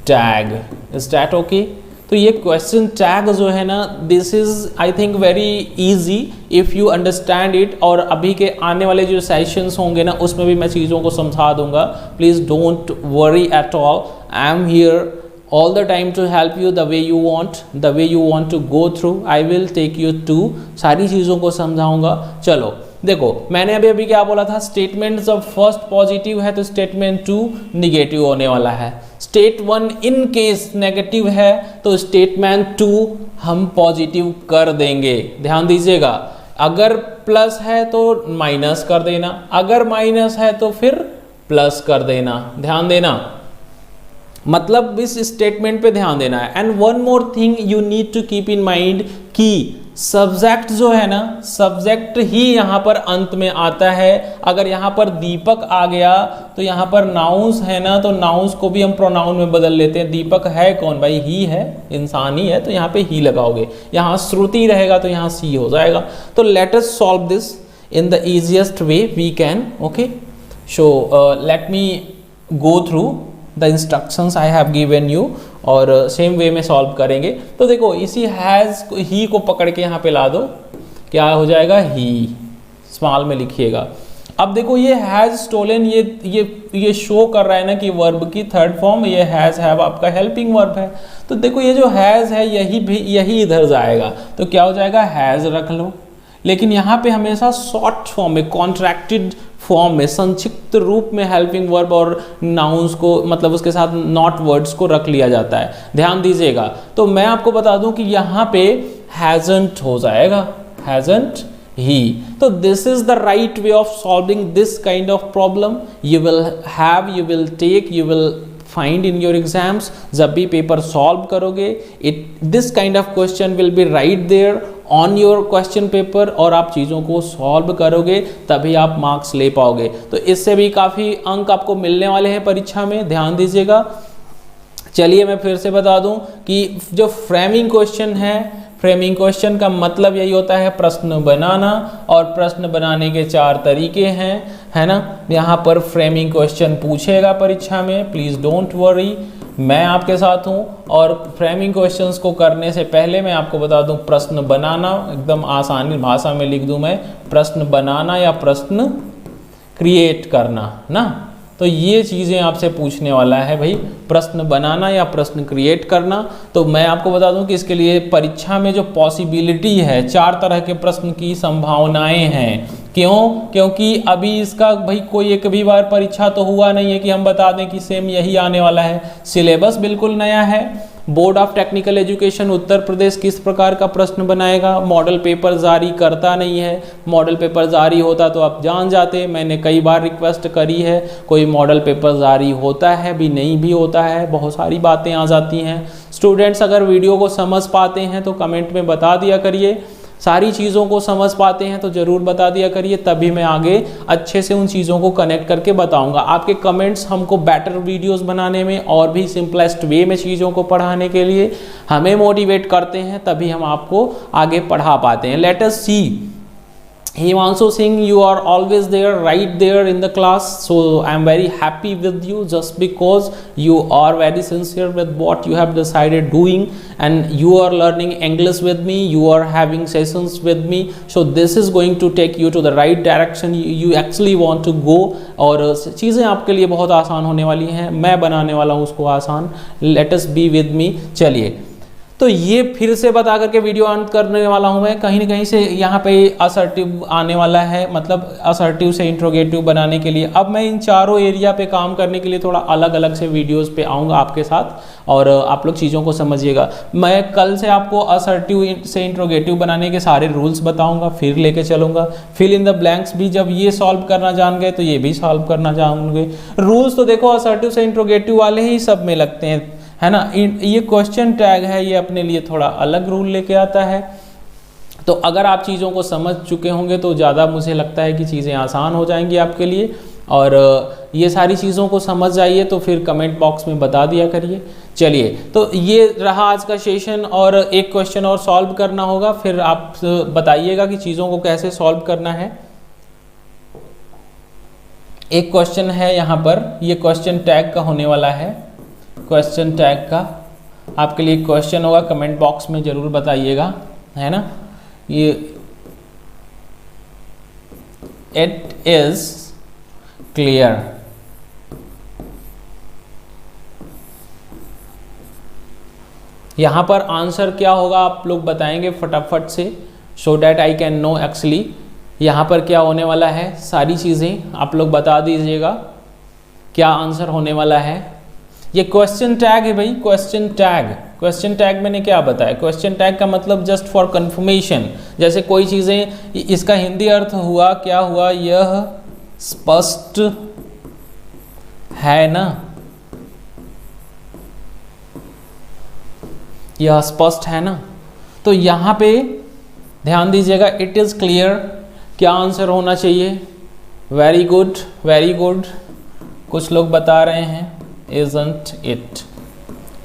tag, is that okay? तो ये क्वेश्चन टैग जो है ना, this is I think very easy if you understand it. और अभी के आने वाले जो सेशंस होंगे ना, उसमें भी मैं चीज़ों को समझा दूंगा। Please don't worry at all, I am here all the time to help you the way you want to go through. I will take you to सारी चीज़ों को समझाऊंगा। चलो देखो, मैंने अभी क्या बोला था, स्टेटमेंट जब फर्स्ट पॉजिटिव है तो स्टेटमेंट 2 निगेटिव होने वाला है। स्टेट 1 इन केस नेगेटिव है तो स्टेटमेंट 2 हम पॉजिटिव कर देंगे। ध्यान दीजिएगा, अगर प्लस है तो माइनस कर देना, अगर माइनस है तो फिर प्लस कर देना। ध्यान देना, मतलब इस स्टेटमेंट पे ध्यान देना है। And one more thing you need to keep in mind कि सब्जेक्ट जो है ना, सब्जेक्ट ही यहाँ पर अंत में आता है। अगर यहाँ पर दीपक आ गया तो यहाँ पर नाउंस है ना, तो नाउंस को भी हम प्रोनाउन में बदल लेते हैं। दीपक है कौन भाई? ही है, इंसान ही है, तो यहाँ पे ही लगाओगे। यहाँ श्रुति रहेगा तो यहाँ सी हो जाएगा। तो let us solve this in the easiest way we can. Okay, so let me go through the instructions I have given you और सेम वे में सॉल्व करेंगे। तो देखो, इसी हैज़ ही को पकड़ के यहाँ पे ला दो, क्या हो जाएगा? ही, स्मॉल में लिखिएगा। अब देखो, ये हैज़ स्टोलन ये शो कर रहा है ना कि वर्ब की थर्ड फॉर्म ये हैज़ हैव आपका हेल्पिंग वर्ब है। तो देखो, ये जो हैज़ है यही इधर जाएगा, तो क्या हो जाएगा? हैज़ रख लो। लेकिन यहाँ पे हमेशा शॉर्ट फॉर्म में, कॉन्ट्रैक्टेड फॉर्म में, संक्षिप्त रूप में हेल्पिंग वर्ब और नाउन्स को, मतलब उसके साथ नॉट वर्ड्स को रख लिया जाता है। ध्यान दीजिएगा। तो मैं आपको बता दूं कि यहाँ पे हैजंट हो जाएगा, हैजंट ही। तो this is the right way of solving this kind of problem. You will have, you will take, you will find in your exams. जब भी पेपर सॉल्व करोगे, this kind of question will be right there on your question paper, और आप चीज़ों को solve करोगे तभी आप मार्क्स ले पाओगे। तो इससे भी काफ़ी अंक आपको मिलने वाले हैं परीक्षा में, ध्यान दीजिएगा। चलिए मैं फिर से बता दूं कि जो फ्रेमिंग क्वेश्चन है, फ्रेमिंग क्वेश्चन का मतलब यही होता है प्रश्न बनाना, और प्रश्न बनाने के 4 तरीके हैं, है ना। यहाँ पर फ्रेमिंग क्वेश्चन पूछेगा परीक्षा में, प्लीज़ डोंट वरी, मैं आपके साथ हूँ। और फ्रेमिंग क्वेश्चंस को करने से पहले मैं आपको बता दूं, प्रश्न बनाना एकदम आसानी भाषा में लिख दूं मैं, प्रश्न बनाना या प्रश्न क्रिएट करना ना। तो ये चीज़ें आपसे पूछने वाला है भाई, प्रश्न बनाना या प्रश्न क्रिएट करना। तो मैं आपको बता दूं कि इसके लिए परीक्षा में जो पॉसिबिलिटी है, 4 तरह के प्रश्न की संभावनाएं हैं। क्यों? क्योंकि अभी इसका भाई कोई एक भी बार परीक्षा तो हुआ नहीं है कि हम बता दें कि सेम यही आने वाला है। सिलेबस बिल्कुल नया है। Board of technical education Uttar Pradesh किस प्रकार का प्रश्न बनाएगा, मॉडल पेपर जारी करता नहीं है। मॉडल पेपर जारी होता तो आप जान जाते, मैंने कई बार रिक्वेस्ट करी है, कोई मॉडल पेपर जारी होता है भी, नहीं भी होता है, बहुत सारी बातें आ जाती हैं। स्टूडेंट्स अगर वीडियो को समझ पाते हैं तो कमेंट में बता दिया करिए, सारी चीज़ों को समझ पाते हैं तो ज़रूर बता दिया करिए, तभी मैं आगे अच्छे से उन चीज़ों को कनेक्ट करके बताऊंगा। आपके कमेंट्स हमको बेटर वीडियोस बनाने में और भी सिंपलेस्ट वे में चीज़ों को पढ़ाने के लिए हमें मोटिवेट करते हैं, तभी हम आपको आगे पढ़ा पाते हैं। Let us see. Himanshu Singh, you are always there, right there in the class, so I am very happy with you just because you are very sincere with what you have decided doing, and you are learning English with me, you are having sessions with me, so this is going to take you to the right direction you actually want to go, और चीज़ें आपके लिए बहुत आसान होने वाली हैं, मैं बनाने वाला हूँ उसको आसान। Let us be with me। चलिए, तो ये फिर से बता करके वीडियो अंत करने वाला हूँ मैं। कहीं ना कहीं से यहाँ पे असर्टिव आने वाला है, मतलब असर्टिव से इंट्रोगेटिव बनाने के लिए। अब मैं इन चारों एरिया पे काम करने के लिए थोड़ा अलग अलग से वीडियोस पे आऊँगा आपके साथ, और आप लोग चीज़ों को समझिएगा। मैं कल से आपको असर्टिव से इंट्रोगेटिव बनाने के सारे रूल्स बताऊँगा, फिर लेके चलूँगा। फिल इन द ब्लैंक्स भी जब ये सॉल्व करना जान गए तो ये भी सॉल्व करना जान रूल्स तो देखो असर्टिव से इंट्रोगेटिव वाले ही सब में लगते हैं, है ना। ये क्वेश्चन टैग है, ये अपने लिए थोड़ा अलग रूल लेके आता है। तो अगर आप चीज़ों को समझ चुके होंगे तो ज़्यादा मुझे लगता है कि चीज़ें आसान हो जाएंगी आपके लिए। और ये सारी चीज़ों को समझ जाइए तो फिर कमेंट बॉक्स में बता दिया करिए। चलिए, तो ये रहा आज का सेशन, और एक क्वेश्चन और सॉल्व करना होगा, फिर आप बताइएगा कि चीज़ों को कैसे सॉल्व करना है। एक क्वेश्चन है यहाँ पर, ये क्वेश्चन टैग का होने वाला है। क्वेश्चन टैग का आपके लिए क्वेश्चन होगा, कमेंट बॉक्स में जरूर बताइएगा, है ना। ये इट इज क्लियर। यहाँ पर आंसर क्या होगा आप लोग बताएंगे फटाफट से, so that I can know actually यहाँ पर क्या होने वाला है। सारी चीज़ें आप लोग बता दीजिएगा क्या आंसर होने वाला है। ये क्वेश्चन टैग है भाई, क्वेश्चन टैग। क्वेश्चन टैग मैंने क्या बताया, क्वेश्चन टैग का मतलब जस्ट फॉर कंफर्मेशन, जैसे कोई चीज़ें, इसका हिंदी अर्थ हुआ क्या हुआ, यह स्पष्ट है ना, यह स्पष्ट है ना। तो यहाँ पे ध्यान दीजिएगा, इट इज़ क्लियर क्या आंसर होना चाहिए। Very good, very good. कुछ लोग बता रहे हैं इजंट इट,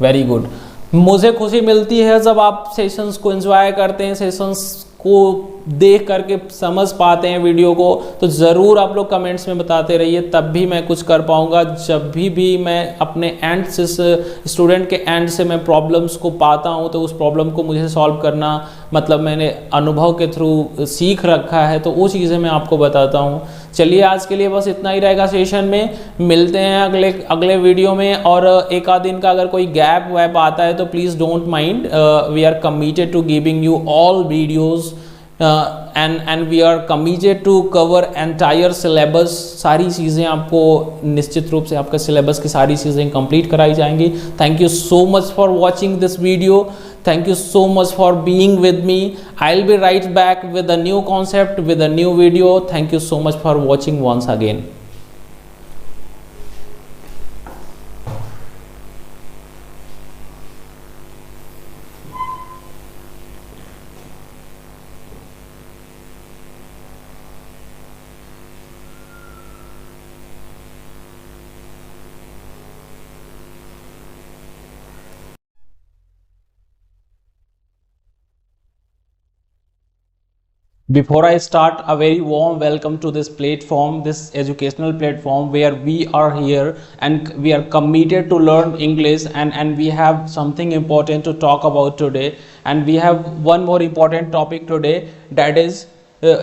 वेरी गुड। मुझे खुशी मिलती है जब आप सेशंस को एंजॉय करते हैं, सेशंस को देख करके समझ पाते हैं वीडियो को, तो ज़रूर आप लोग कमेंट्स में बताते रहिए, तब भी मैं कुछ कर पाऊँगा। जब भी मैं अपने एंड से, स्टूडेंट के एंड से मैं प्रॉब्लम्स को पाता हूँ, तो उस प्रॉब्लम को मुझे सॉल्व करना, मतलब मैंने अनुभव के थ्रू सीख रखा है, तो वो चीज़ें मैं आपको बताता हूँ। चलिए आज के लिए बस इतना ही रहेगा सेशन में, मिलते हैं अगले वीडियो में। और एक आध दिन का अगर कोई गैप वैप आता है तो please don't mind, we are committed to giving you all videos and we are committed to cover entire syllabus। सारी चीज़ें आपको निश्चित रूप से आपका सिलेबस की सारी चीज़ें कंप्लीट कराई जाएंगी। Thank you so much for watching this video, thank you so much for being with me. I will be right back with a new concept, with a new video. Thank you so much for watching once again. Before I start, a very warm welcome to this platform, this educational platform where we are here and we are committed to learn English, and we have something important to talk about today. And we have one more important topic today, that is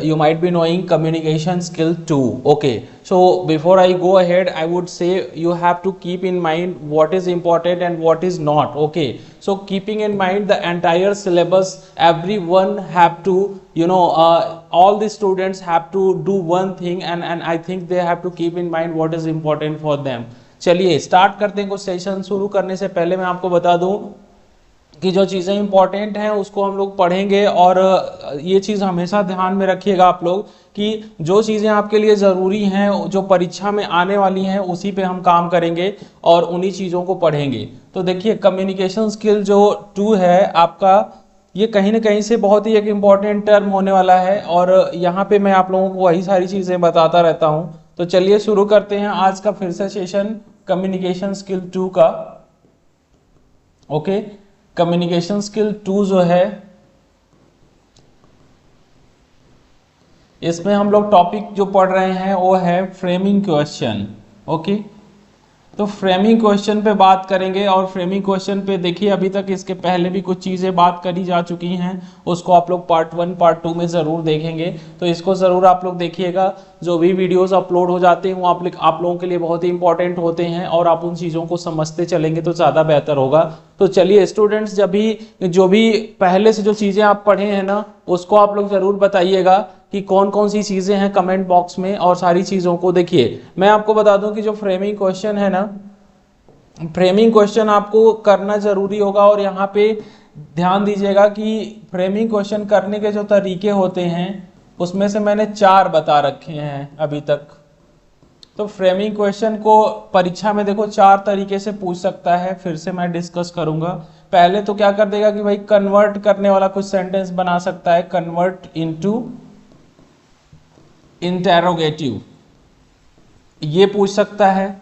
you might be knowing communication skill 2. Okay, so before I go ahead, I would say you have to keep in mind what is important and what is not. Okay, so keeping in mind the entire syllabus, everyone have to, you know, all the students have to do one thing, and I think they have to keep in mind what is important for them. चलिए start करते हैं। कुछ session शुरू करने से पहले मैं आपको बता दूं कि जो चीज़ें इंपॉर्टेंट हैं उसको हम लोग पढ़ेंगे, और ये चीज़ हमेशा ध्यान में रखिएगा आप लोग कि जो चीज़ें आपके लिए ज़रूरी हैं, जो परीक्षा में आने वाली हैं, उसी पे हम काम करेंगे और उन्हीं चीज़ों को पढ़ेंगे। तो देखिए कम्युनिकेशन स्किल जो 2 है आपका, ये कहीं ना कहीं से बहुत ही एक इम्पॉर्टेंट टर्म होने वाला है, और यहाँ पे मैं आप लोगों को वही सारी चीज़ें बताता रहता हूँ। तो चलिए शुरू करते हैं आज का फिर से सेशन कम्युनिकेशन स्किल 2 का। ओके, कम्युनिकेशन स्किल 2 जो है, इसमें हम लोग टॉपिक जो पढ़ रहे हैं वो है फ्रेमिंग क्वेश्चन। ओके, तो फ्रेमिंग क्वेश्चन पे बात करेंगे, और फ्रेमिंग क्वेश्चन पे देखिए अभी तक इसके पहले भी कुछ चीज़ें बात करी जा चुकी हैं, उसको आप लोग पार्ट 1 पार्ट 2 में ज़रूर देखेंगे, तो इसको ज़रूर आप लोग देखिएगा। जो भी वीडियोस अपलोड हो जाते हैं वो आप लोगों के लिए बहुत ही इंपॉर्टेंट होते हैं, और आप उन चीज़ों को समझते चलेंगे तो ज़्यादा बेहतर होगा। तो चलिए स्टूडेंट्स, जो भी पहले से जो चीज़ें आप पढ़े हैं ना, उसको आप लोग ज़रूर बताइएगा कि कौन कौन सी चीज़ें हैं कमेंट बॉक्स में, और सारी चीज़ों को देखिए। मैं आपको बता दूं कि जो फ्रेमिंग क्वेश्चन है ना, फ्रेमिंग क्वेश्चन आपको करना ज़रूरी होगा, और यहाँ पे ध्यान दीजिएगा कि फ्रेमिंग क्वेश्चन करने के जो तरीके होते हैं उसमें से मैंने 4 बता रखे हैं अभी तक। तो फ्रेमिंग क्वेश्चन को परीक्षा में देखो 4 तरीके से पूछ सकता है, फिर से मैं डिस्कस करूंगा। पहले तो क्या कर देगा कि भाई कन्वर्ट करने वाला कुछ सेंटेंस बना सकता है, कन्वर्ट इनटू इंटेरोगेटिव, ये पूछ सकता है।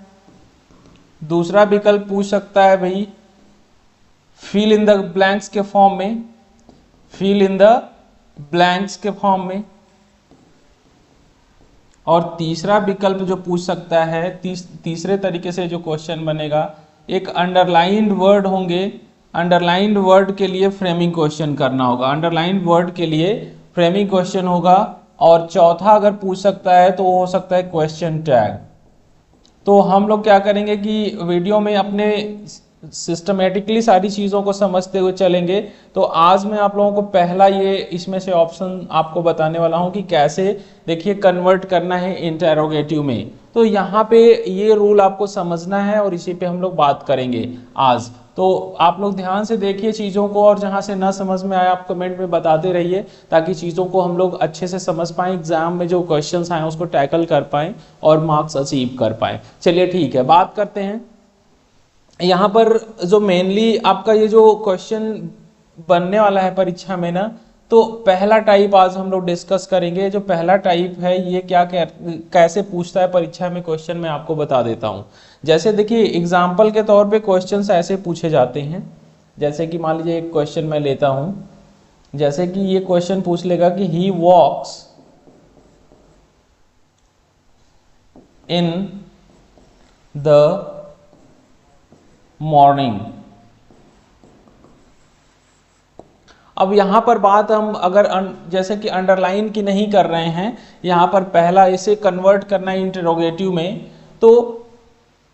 दूसरा विकल्प पूछ सकता है भाई फिल इन द ब्लैंक्स के फॉर्म में, फिल इन द ब्लैंक्स के फॉर्म में। और तीसरा विकल्प जो पूछ सकता है, तीसरे तरीके से जो क्वेश्चन बनेगा एक अंडरलाइंड वर्ड होंगे, अंडरलाइंड वर्ड के लिए फ्रेमिंग क्वेश्चन करना होगा, अंडरलाइंड वर्ड के लिए फ्रेमिंग क्वेश्चन होगा। और चौथा अगर पूछ सकता है तो वो हो सकता है क्वेश्चन टैग। तो हम लोग क्या करेंगे कि वीडियो में अपने सिस्टमेटिकली सारी चीज़ों को समझते हुए चलेंगे। तो आज मैं आप लोगों को पहला ये इसमें से ऑप्शन आपको बताने वाला हूँ कि कैसे देखिए कन्वर्ट करना है इंटेरोगेटिव में। तो यहाँ पे ये रूल आपको समझना है और इसी पे हम लोग बात करेंगे आज। तो आप लोग ध्यान से देखिए चीज़ों को, और जहाँ से ना समझ में आया आप कमेंट में बताते रहिए ताकि चीज़ों को हम लोग अच्छे से समझ पाएँ, एग्जाम में जो क्वेश्चंस आए उसको टैकल कर पाएँ और मार्क्स अचीव कर पाएँ। चलिए ठीक है, बात करते हैं। यहाँ पर जो मेनली आपका ये जो क्वेश्चन बनने वाला है परीक्षा में ना, तो पहला टाइप आज हम लोग डिस्कस करेंगे। जो पहला टाइप है ये कैसे पूछता है परीक्षा में क्वेश्चन, मैं आपको बता देता हूँ। जैसे देखिए एग्जाम्पल के तौर पे क्वेश्चंस ऐसे पूछे जाते हैं, जैसे कि मान लीजिए एक क्वेश्चन मैं लेता हूँ, जैसे कि ये क्वेश्चन पूछ लेगा कि ही वॉक्स इन द मॉर्निंग। अब यहां पर बात हम अगर जैसे कि अंडरलाइन की नहीं कर रहे हैं, यहां पर पहला इसे कन्वर्ट करना है इंटरोगेटिव में, तो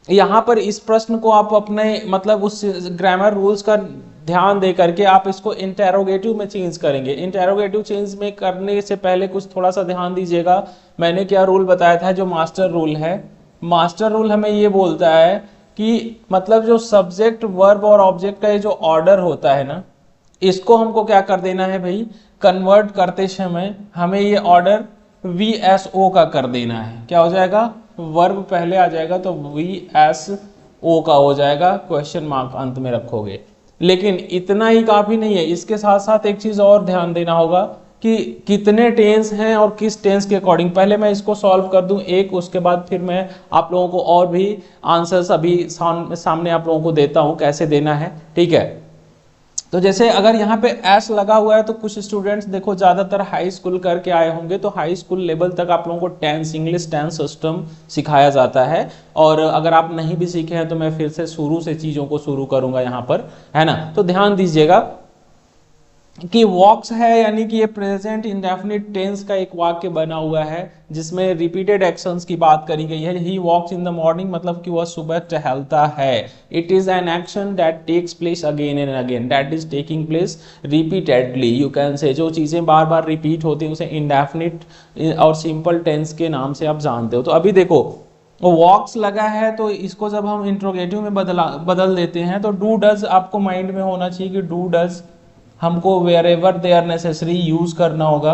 यहां पर इस प्रश्न को आप अपने मतलब उस ग्रामर रूल्स का ध्यान दे करके आप इसको इंटेरोगेटिव में चेंज करेंगे। इंटेरोगेटिव चेंज में करने से पहले कुछ थोड़ा सा ध्यान दीजिएगा। मैंने क्या रूल बताया था, जो मास्टर रूल है, मास्टर रूल हमें ये बोलता है कि मतलब जो सब्जेक्ट वर्ब और ऑब्जेक्ट का ये जो ऑर्डर होता है ना, इसको हमको क्या कर देना है भाई, कन्वर्ट करते समय हमें ये ऑर्डर VSO का कर देना है। क्या हो जाएगा, वर्ब पहले आ जाएगा तो VSO का हो जाएगा, क्वेश्चन मार्क अंत में रखोगे। लेकिन इतना ही काफी नहीं है, इसके साथ साथ एक चीज और ध्यान देना होगा कि कितने टेंस हैं और किस टेंस के अकॉर्डिंग। पहले मैं इसको सॉल्व कर दूं एक, उसके बाद फिर मैं आप लोगों को और भी आंसर्स अभी सामने आप लोगों को देता हूं कैसे देना है, ठीक है। तो जैसे अगर यहाँ पे एस लगा हुआ है तो कुछ स्टूडेंट्स देखो ज्यादातर हाई स्कूल करके आए होंगे, तो हाई स्कूल लेवल तक आप लोगों को टेंस, इंग्लिश टेंस सिस्टम सिखाया जाता है। और अगर आप नहीं भी सीखे हैं तो मैं फिर से शुरू से चीजों को शुरू करूंगा यहाँ पर, है ना। तो ध्यान दीजिएगा कि वॉक्स है यानी कि ये प्रेजेंट इंडेफिनिट टेंस का एक वाक्य बना हुआ है जिसमें रिपीटेड एक्शंस की बात करी गई है। ही वॉक्स इन द मॉर्निंग मतलब कि वह सुबह टहलता है। It is an action that takes place again and again, that is taking place repeatedly, you can say. जो चीजें बार बार रिपीट होती हैं उसे इंडेफिनिट और सिंपल टेंस के नाम से आप जानते हो। तो अभी देखो वॉक्स लगा है तो इसको जब हम इंट्रोगेटिव में बदल देते हैं तो डू डज आपको माइंड में होना चाहिए कि डू डज हमको wherever they are necessary use करना होगा।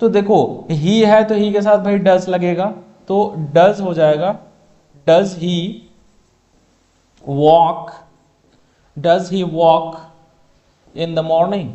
तो देखो ही है तो ही के साथ भाई डज लगेगा, तो डज हो जाएगा, does he walk, does he walk in the morning,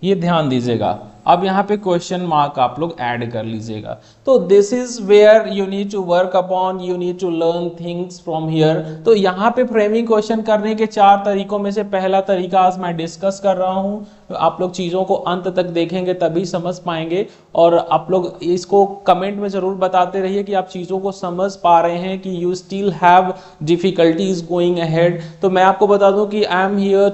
ये ध्यान दीजिएगा। अब यहाँ पे क्वेश्चन मार्क आप लोग ऐड कर लीजिएगा। तो this is where you need to work upon, you need to learn things from here. तो यहाँ पे फ्रेमिंग क्वेश्चन करने के 4 तरीकों में से पहला तरीका आज मैं डिस्कस कर रहा हूँ। आप लोग चीज़ों को अंत तक देखेंगे तभी समझ पाएंगे, और आप लोग इसको कमेंट में जरूर बताते रहिए कि आप चीज़ों को समझ पा रहे हैं कि you still have difficulties going ahead. तो मैं आपको बता दूं कि I am here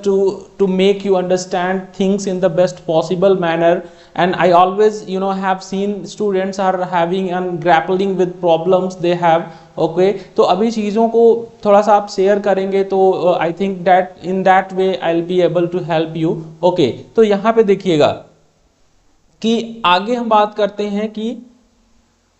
to make you understand things in the best possible manner, and I always have seen students are having and grappling with problems they have, okay। तो अभी चीज़ों को थोड़ा सा आप शेयर करेंगे तो I think that in that way I'll be able to help you, okay। तो यहाँ पे देखिएगा कि आगे हम बात करते हैं कि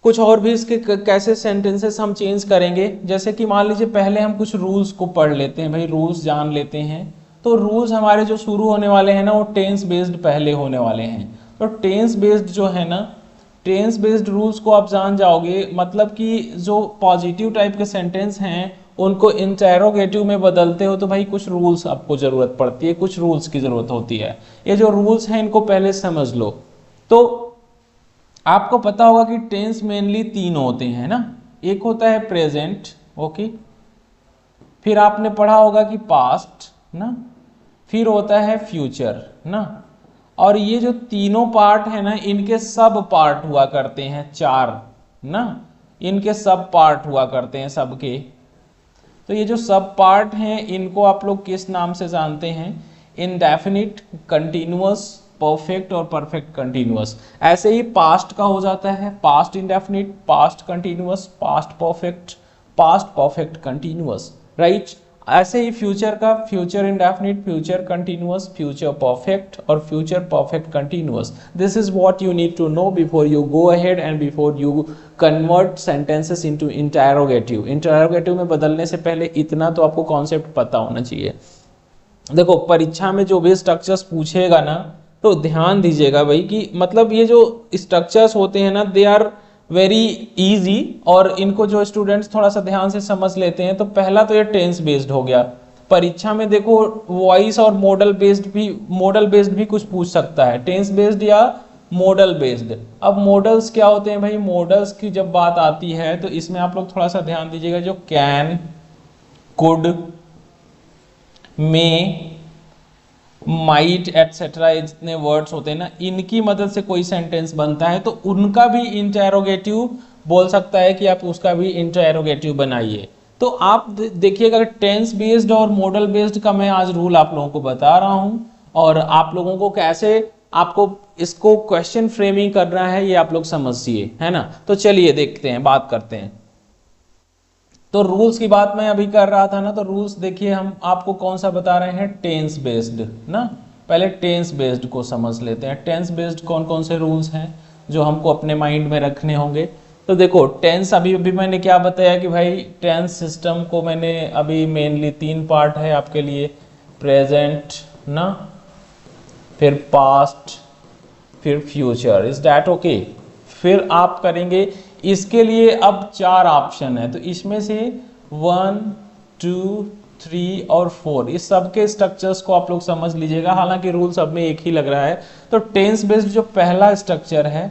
कुछ और भी इसके कैसे सेंटेंसेस हम चेंज करेंगे। जैसे कि मान लीजिए पहले हम कुछ रूल्स को पढ़ लेते हैं, भाई रूल्स जान लेते हैं। तो रूल्स हमारे जो शुरू होने वाले हैं ना वो टेंस बेस्ड पहले होने वाले हैं। तो टेंस बेस्ड जो है ना, टेंस बेस्ड रूल्स को आप जान जाओगे, मतलब कि जो पॉजिटिव टाइप के सेंटेंस हैं उनको इंटेरोगेटिव में बदलते हो तो भाई कुछ रूल्स आपको जरूरत पड़ती है, कुछ रूल्स की जरूरत होती है। ये जो रूल्स हैं इनको पहले समझ लो। तो आपको पता होगा कि टेंस मेनली 3 होते हैं ना, एक होता है प्रेजेंट, ओके, फिर आपने पढ़ा होगा कि पास्ट ना, फिर होता है फ्यूचर ना, और ये जो तीनों पार्ट है ना इनके सब पार्ट हुआ करते हैं 4 ना। इनके सब पार्ट हुआ करते हैं सबके। तो ये जो सब पार्ट हैं इनको आप लोग किस नाम से जानते हैं? इंडेफिनिट, कंटिन्यूअस, परफेक्ट और परफेक्ट कंटिन्यूअस। ऐसे ही पास्ट का हो जाता है, past indefinite, past continuous, past perfect continuous, right. ऐसे ही फ्यूचर का future indefinite, future continuous, future perfect और future perfect continuous. This is what you need to know before you go ahead and before you convert sentences into interrogative. Interrogative में बदलने से पहले इतना तो आपको कॉन्सेप्ट पता होना चाहिए। देखो परीक्षा में जो भी स्ट्रक्चर्स पूछेगा ना, तो ध्यान दीजिएगा भाई कि मतलब ये जो स्ट्रक्चर्स होते हैं ना, दे आर वेरी इजी, और इनको जो स्टूडेंट्स थोड़ा सा ध्यान से समझ लेते हैं तो पहला तो ये टेंस बेस्ड हो गया। परीक्षा में देखो वॉइस और मॉडल बेस्ड भी कुछ पूछ सकता है, टेंस बेस्ड या मॉडल बेस्ड। अब मॉडल्स क्या होते हैं भाई? मॉडल्स की जब बात आती है तो इसमें आप लोग थोड़ा सा ध्यान दीजिएगा, जो can, could, may, might etcetera जितने वर्ड्स होते हैं ना, इनकी मदद से कोई सेंटेंस बनता है तो उनका भी इंटरोगेटिव बोल सकता है कि आप उसका भी इंटरोगेटिव बनाइए। तो आप देखिएगा टेंस बेस्ड और मॉडल बेस्ड का मैं आज रूल आप लोगों को बता रहा हूं, और आप लोगों को कैसे आपको इसको क्वेश्चन फ्रेमिंग करना है ये आप लोग समझिए, है ना। तो चलिए देखते हैं, बात करते हैं। तो रूल्स की बात मैं अभी कर रहा था ना, तो रूल्स देखिए हम आपको कौन सा बता रहे हैं? टेंस बेस्ड ना। पहले टेंस बेस्ड को समझ लेते हैं। टेंस बेस्ड कौन कौन से रूल्स हैं जो हमको अपने माइंड में रखने होंगे? तो देखो टेंस अभी मैंने क्या बताया कि भाई टेंस सिस्टम को मैंने अभी मेनली 3 पार्ट है आपके लिए, प्रेजेंट ना, फिर पास्ट, फिर फ्यूचर। Is that okay? फिर आप करेंगे इसके लिए अब 4 ऑप्शन है, तो इसमें से 1, 2, 3 और 4 इस सब के स्ट्रक्चर्स को आप लोग समझ लीजिएगा। हालांकि रूल सब में एक ही लग रहा है। तो टेंस बेस्ड जो पहला स्ट्रक्चर है,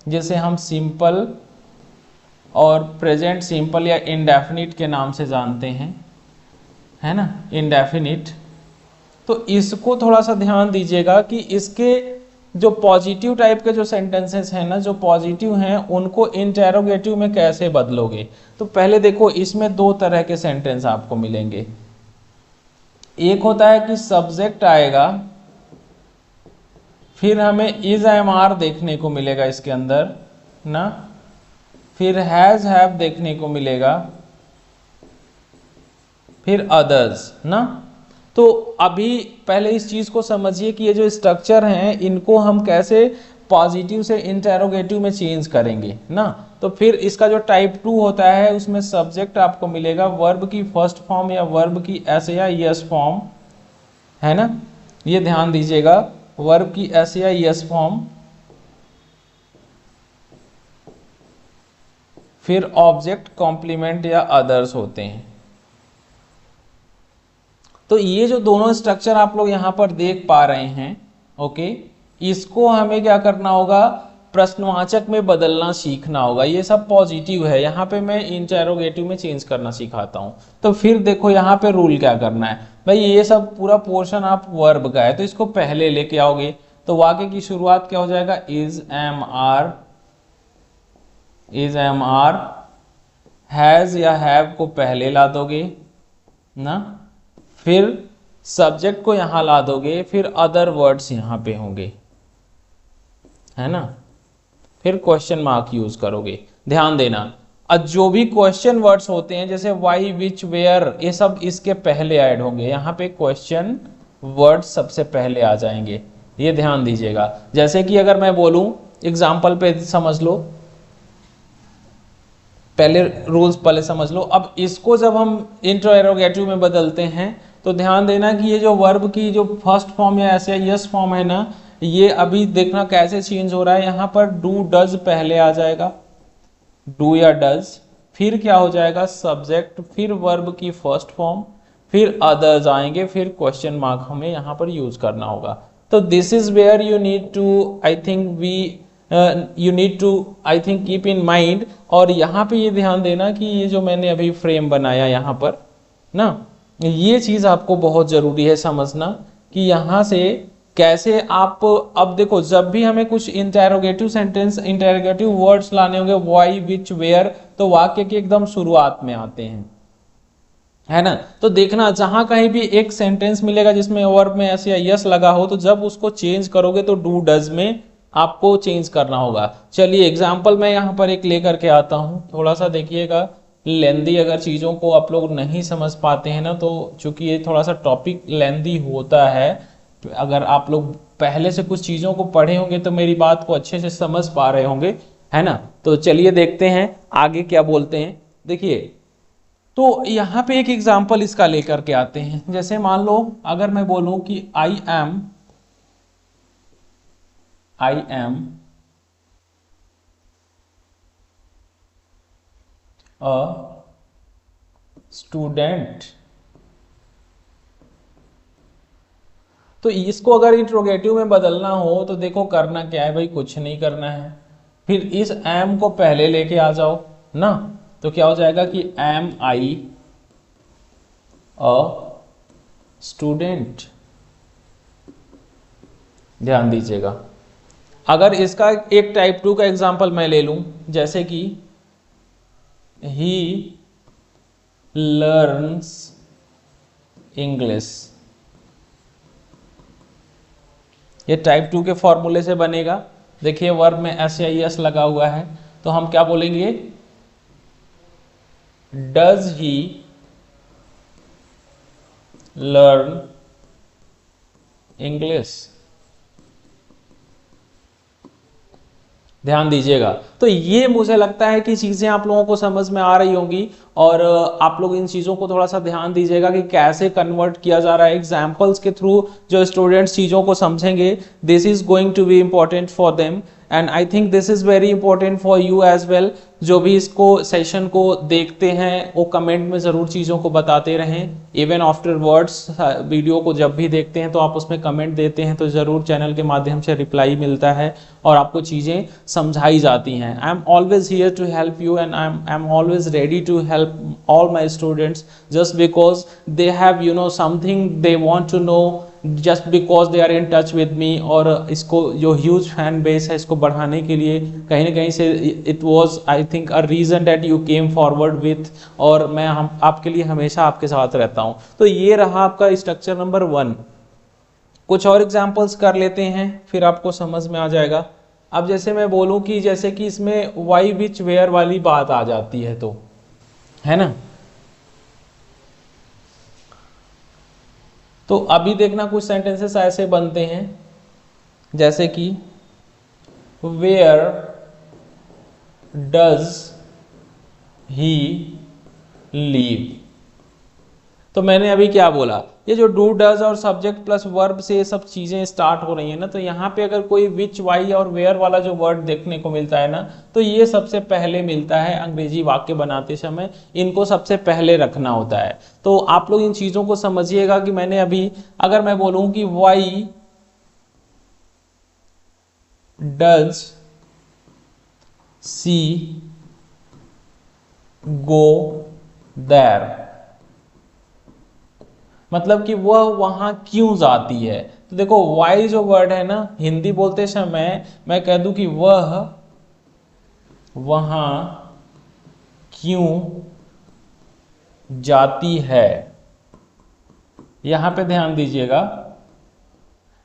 जैसे हम सिंपल और प्रेजेंट सिंपल या इंडेफिनिट के नाम से जानते हैं, है ना, इंडेफिनिट। तो इसको थोड़ा सा ध्यान दीजिएगा कि इसके जो पॉजिटिव टाइप के जो सेंटेंसेस हैं ना, जो पॉजिटिव हैं, उनको इंटरोगेटिव में कैसे बदलोगे? तो पहले देखो इसमें 2 तरह के सेंटेंस आपको मिलेंगे। एक होता है कि सब्जेक्ट आएगा, फिर हमें इज एम आर देखने को मिलेगा इसके अंदर ना, फिर हैज हैव देखने को मिलेगा, फिर अदर्स ना। तो अभी पहले इस चीज को समझिए कि ये जो स्ट्रक्चर हैं इनको हम कैसे पॉजिटिव से इंटरोगेटिव में चेंज करेंगे ना। तो फिर इसका जो टाइप 2 होता है उसमें सब्जेक्ट आपको मिलेगा वर्ब की फर्स्ट फॉर्म या वर्ब की एस या यस फॉर्म, है ना, ये ध्यान दीजिएगा, वर्ब की एस या यस फॉर्म, फिर ऑब्जेक्ट, कॉम्प्लीमेंट या अदर्स होते हैं। तो ये जो दोनों स्ट्रक्चर आप लोग यहाँ पर देख पा रहे हैं, ओके, इसको हमें क्या करना होगा? प्रश्नवाचक में बदलना सीखना होगा। ये सब पॉजिटिव है, यहाँ पे मैं इंटरोगेटिव में चेंज करना सिखाता हूँ। तो फिर देखो यहाँ पे रूल क्या करना है भाई, ये सब पूरा पोर्शन आप वर्ब का है तो इसको पहले लेके आओगे। तो वाक्य की शुरुआत क्या हो जाएगा? इज एम आर, हैज या हैव को पहले ला दोगे ना, फिर सब्जेक्ट को यहां ला दोगे, फिर अदर वर्ड्स यहां पे होंगे, है ना, फिर क्वेश्चन मार्क यूज करोगे। ध्यान देना, जो भी क्वेश्चन वर्ड्स होते हैं जैसे वाई, विच, वेयर, ये सब इसके पहले ऐड होंगे। यहाँ पे क्वेश्चन वर्ड्स सबसे पहले आ जाएंगे, ये ध्यान दीजिएगा। जैसे कि अगर मैं बोलूं, एग्जाम्पल पे समझ लो, पहले रूल्स पहले समझ लो। अब इसको जब हम इंटरोगेटिव में बदलते हैं तो ध्यान देना कि ये जो वर्ब की जो फर्स्ट फॉर्म या ऐसे यस फॉर्म है ना, ये अभी देखना कैसे चेंज हो रहा है। यहाँ पर डू डज पहले आ जाएगा, डू या डज, फिर क्या हो जाएगा? सब्जेक्ट, फिर वर्ब की फर्स्ट फॉर्म, फिर अदर्स आएंगे, फिर क्वेश्चन मार्क हमें यहाँ पर यूज करना होगा। तो this is where you need to I think keep in mind. और यहाँ पे ये ध्यान देना कि ये जो मैंने अभी फ्रेम बनाया यहाँ पर ना, ये चीज आपको बहुत जरूरी है समझना कि यहाँ से कैसे आप, अब देखो जब भी हमें कुछ इंटरोगेटिव सेंटेंस, इंटरोगेटिव वर्ड्स लाने होंगे, व्हाई, विच, वेयर, तो वाक्य की एकदम शुरुआत में आते हैं, है ना। तो देखना जहां कहीं भी एक सेंटेंस मिलेगा जिसमें वर्ब में ऐसे या यस लगा हो, तो जब उसको चेंज करोगे तो डू डज में आपको चेंज करना होगा। चलिए एग्जाम्पल मैं यहाँ पर एक लेकर के आता हूँ, थोड़ा सा देखिएगा। लेंदी अगर चीज़ों को आप लोग नहीं समझ पाते हैं ना, तो चूंकि ये थोड़ा सा टॉपिक लेंदी होता है, अगर आप लोग पहले से कुछ चीज़ों को पढ़े होंगे तो मेरी बात को अच्छे से समझ पा रहे होंगे, है ना। तो चलिए देखते हैं आगे क्या बोलते हैं। देखिए तो यहाँ पे एक एग्जाम्पल इसका लेकर के आते हैं। जैसे मान लो अगर मैं बोलूं कि आई एम अ स्टूडेंट, तो इसको अगर इंट्रोगेटिव में बदलना हो तो देखो करना क्या है भाई, कुछ नहीं करना है, फिर इस एम को पहले लेके आ जाओ ना, तो क्या हो जाएगा कि एम आई अ स्टूडेंट। ध्यान दीजिएगा, अगर इसका एक टाइप 2 का एग्जांपल मैं ले लूं, जैसे कि ही लर्न्स इंग्लिश, ये टाइप 2 के फॉर्मूले से बनेगा। देखिए वर्ब में एस या एस लगा हुआ है, तो हम क्या बोलेंगे, डज ही लर्न इंग्लिश। ध्यान दीजिएगा, तो ये मुझे लगता है कि चीजें आप लोगों को समझ में आ रही होंगी, और आप लोग इन चीजों को थोड़ा सा ध्यान दीजिएगा कि कैसे कन्वर्ट किया जा रहा है एग्जाम्पल्स के थ्रू। जो स्टूडेंट्स चीजों को समझेंगे, this is going to be important for them, and I think this is very important for you as well. जो भी इसको सेशन को देखते हैं वो कमेंट में ज़रूर चीज़ों को बताते रहें, इवन आफ्टर वर्ड्स। वीडियो को जब भी देखते हैं तो आप उसमें कमेंट देते हैं तो ज़रूर चैनल के माध्यम से रिप्लाई मिलता है और आपको चीज़ें समझाई जाती हैं। I am always here to help you, and I am always ready to help all my students, just because they have something they want to know, just because they are in touch with me. और इसको जो huge fan base है इसको बढ़ाने के लिए कहीं ना कहीं से it was I think a reason that you came forward with, और मैं आपके लिए हमेशा आपके साथ रहता हूं। तो ये रहा आपका स्ट्रक्चर नंबर 1। कुछ और एग्जांपल्स कर लेते हैं फिर आपको समझ में आ जाएगा। अब जैसे मैं बोलूं कि जैसे कि इसमें वाई विच वेयर वाली बात आ जाती है, तो है ना, तो अभी देखना कुछ सेंटेंसेस ऐसे बनते हैं जैसे कि वेयर डज ही लीव। तो मैंने अभी क्या बोला, ये जो डू डज और सब्जेक्ट प्लस वर्ब से सब चीजें स्टार्ट हो रही है ना, तो यहाँ पे अगर कोई विच वाई और वेयर वाला जो वर्ड देखने को मिलता है ना, तो ये सबसे पहले मिलता है अंग्रेजी वाक्य बनाते समय, इनको सबसे पहले रखना होता है। तो आप लोग इन चीजों को समझिएगा कि मैंने अभी अगर मैं बोलूं कि why does she go there, मतलब कि वह वहां क्यों जाती है। तो देखो वाई जो वर्ड है ना, हिंदी बोलते समय मैं कह दूं कि वह वहां क्यों जाती है, यहां पे ध्यान दीजिएगा।